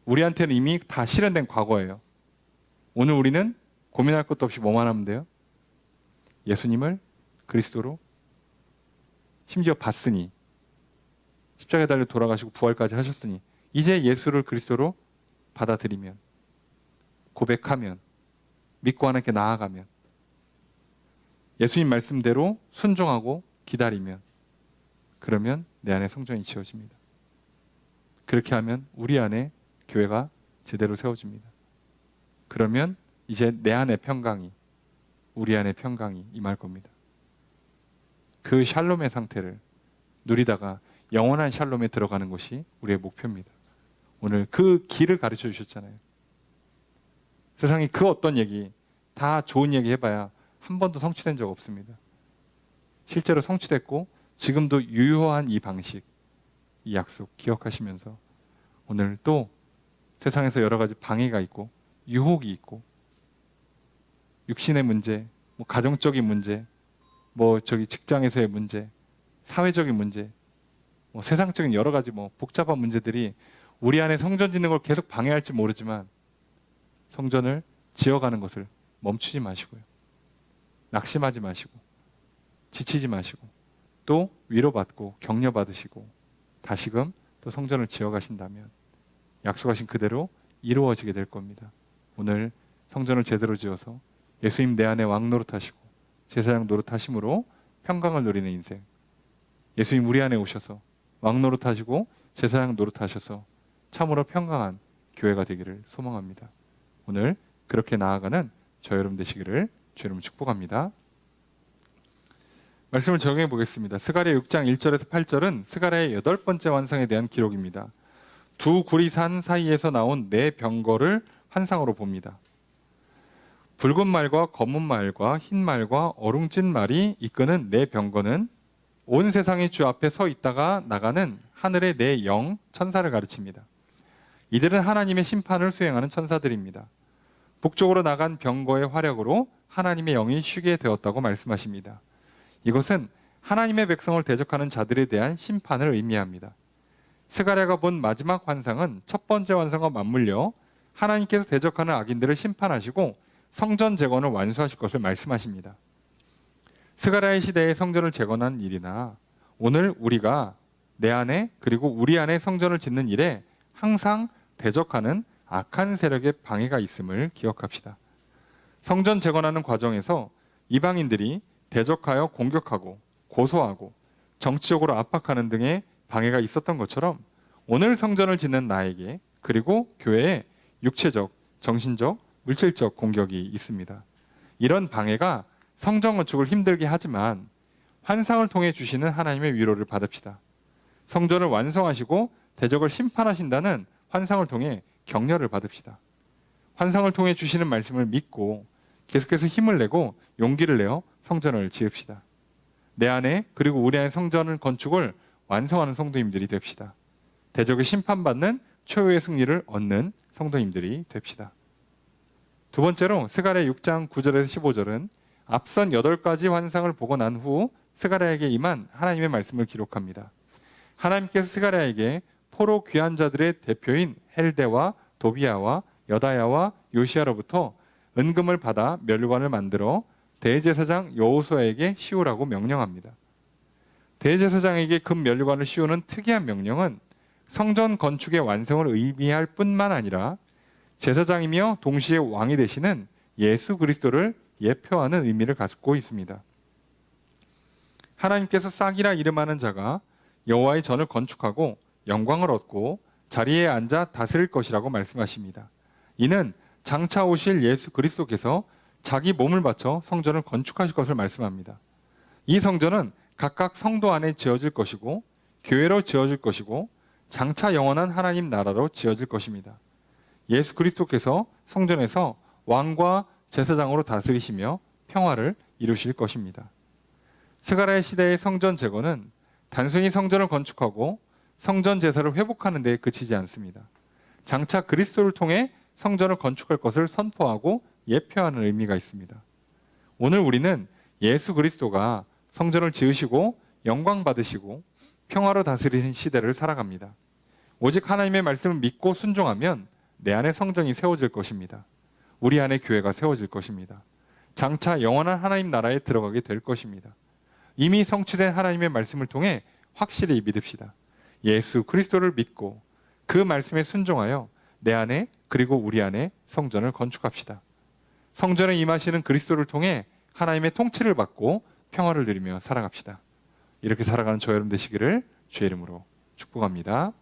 우리한테는 이미 다 실현된 과거예요. 오늘 우리는 고민할 것도 없이 뭐만 하면 돼요? 예수님을 그리스도로 심지어 봤으니, 십자가에 달려 돌아가시고 부활까지 하셨으니 이제 예수를 그리스도로 받아들이면, 고백하면, 믿고 하나님께 나아가면, 예수님 말씀대로 순종하고 기다리면, 그러면 내 안에 성전이 지어집니다. 그렇게 하면 우리 안에 교회가 제대로 세워집니다. 그러면 이제 내 안에 평강이, 우리 안에 평강이 임할 겁니다. 그 샬롬의 상태를 누리다가 영원한 샬롬에 들어가는 것이 우리의 목표입니다. 오늘 그 길을 가르쳐 주셨잖아요. 세상에 그 어떤 얘기, 다 좋은 얘기 해봐야 한 번도 성취된 적 없습니다. 실제로 성취됐고 지금도 유효한 이 방식, 이 약속 기억하시면서 오늘 또 세상에서 여러 가지 방해가 있고 유혹이 있고 육신의 문제, 뭐 가정적인 문제, 뭐 직장에서의 문제, 사회적인 문제, 뭐 세상적인 여러 가지 뭐 복잡한 문제들이 우리 안에 성전 짓는 걸 계속 방해할지 모르지만 성전을 지어가는 것을 멈추지 마시고요. 낙심하지 마시고 지치지 마시고 또 위로받고 격려받으시고 다시금 또 성전을 지어가신다면 약속하신 그대로 이루어지게 될 겁니다. 오늘 성전을 제대로 지어서 예수님 내 안에 왕 노릇하시고 제사장 노릇하심으로 평강을 누리는 인생, 예수님 우리 안에 오셔서 왕 노릇하시고 제사장 노릇하셔서 참으로 평강한 교회가 되기를 소망합니다. 오늘 그렇게 나아가는 저 여러분 되시기를 주 이름으로 축복합니다. 말씀을 적용해 보겠습니다. 스가랴 6장 1절에서 8절은 스가랴의 8번째 완성에 대한 기록입니다. 두 구리산 사이에서 나온 네 병거를 환상으로 봅니다. 붉은 말과 검은 말과 흰 말과 어룽진 말이 이끄는 네 병거는 온 세상의 주 앞에 서 있다가 나가는 하늘의 네 영, 천사를 가르칩니다. 이들은 하나님의 심판을 수행하는 천사들입니다. 북쪽으로 나간 병거의 화력으로 하나님의 영이 쉬게 되었다고 말씀하십니다. 이것은 하나님의 백성을 대적하는 자들에 대한 심판을 의미합니다. 스가랴가 본 마지막 환상은 첫 번째 환상과 맞물려 하나님께서 대적하는 악인들을 심판하시고 성전 재건을 완수하실 것을 말씀하십니다. 스가랴의 시대에 성전을 재건한 일이나 오늘 우리가 내 안에 그리고 우리 안에 성전을 짓는 일에 항상 대적하는 악한 세력의 방해가 있음을 기억합시다. 성전 재건하는 과정에서 이방인들이 대적하여 공격하고 고소하고 정치적으로 압박하는 등의 방해가 있었던 것처럼 오늘 성전을 짓는 나에게 그리고 교회에 육체적, 정신적, 물질적 공격이 있습니다. 이런 방해가 성전 건축을 힘들게 하지만 환상을 통해 주시는 하나님의 위로를 받읍시다. 성전을 완성하시고 대적을 심판하신다는 환상을 통해 격려를 받읍시다. 환상을 통해 주시는 말씀을 믿고 계속해서 힘을 내고 용기를 내어 성전을 지읍시다. 내 안에 그리고 우리 안에 성전 건축을 완성하는 성도님들이 됩시다. 대적의 심판받는 최후의 승리를 얻는 성도님들이 됩시다. 두 번째로 스가랴 6장 9절에서 15절은 앞선 8가지 환상을 보고 난 후 스가랴에게 임한 하나님의 말씀을 기록합니다. 하나님께서 스가랴에게 포로 귀한 자들의 대표인 헬데와 도비야와 여다야와 요시야로부터 은금을 받아 멸관을 만들어 대제사장 여호수아에게 씌우라고 명령합니다. 대제사장에게 금 멸관을 씌우는 특이한 명령은 성전 건축의 완성을 의미할 뿐만 아니라 제사장이며 동시에 왕이 되시는 예수 그리스도를 예표하는 의미를 갖고 있습니다. 하나님께서 싹이라 이름하는 자가 여호와의 전을 건축하고 영광을 얻고 자리에 앉아 다스릴 것이라고 말씀하십니다. 이는 장차 오실 예수 그리스도께서 자기 몸을 바쳐 성전을 건축하실 것을 말씀합니다. 이 성전은 각각 성도 안에 지어질 것이고 교회로 지어질 것이고 장차 영원한 하나님 나라로 지어질 것입니다. 예수 그리스도께서 성전에서 왕과 제사장으로 다스리시며 평화를 이루실 것입니다. 스가랴 시대의 성전 재건은 단순히 성전을 건축하고 성전 제사를 회복하는 데 그치지 않습니다. 장차 그리스도를 통해 성전을 건축할 것을 선포하고 예표하는 의미가 있습니다. 오늘 우리는 예수 그리스도가 성전을 지으시고 영광 받으시고 평화로 다스리는 시대를 살아갑니다. 오직 하나님의 말씀을 믿고 순종하면 내 안에 성전이 세워질 것입니다. 우리 안에 교회가 세워질 것입니다. 장차 영원한 하나님 나라에 들어가게 될 것입니다. 이미 성취된 하나님의 말씀을 통해 확실히 믿읍시다. 예수 그리스도를 믿고 그 말씀에 순종하여 내 안에 그리고 우리 안에 성전을 건축합시다. 성전에 임하시는 그리스도를 통해 하나님의 통치를 받고 평화를 누리며 살아갑시다. 이렇게 살아가는 저 여러분 되시기를 주의 이름으로 축복합니다.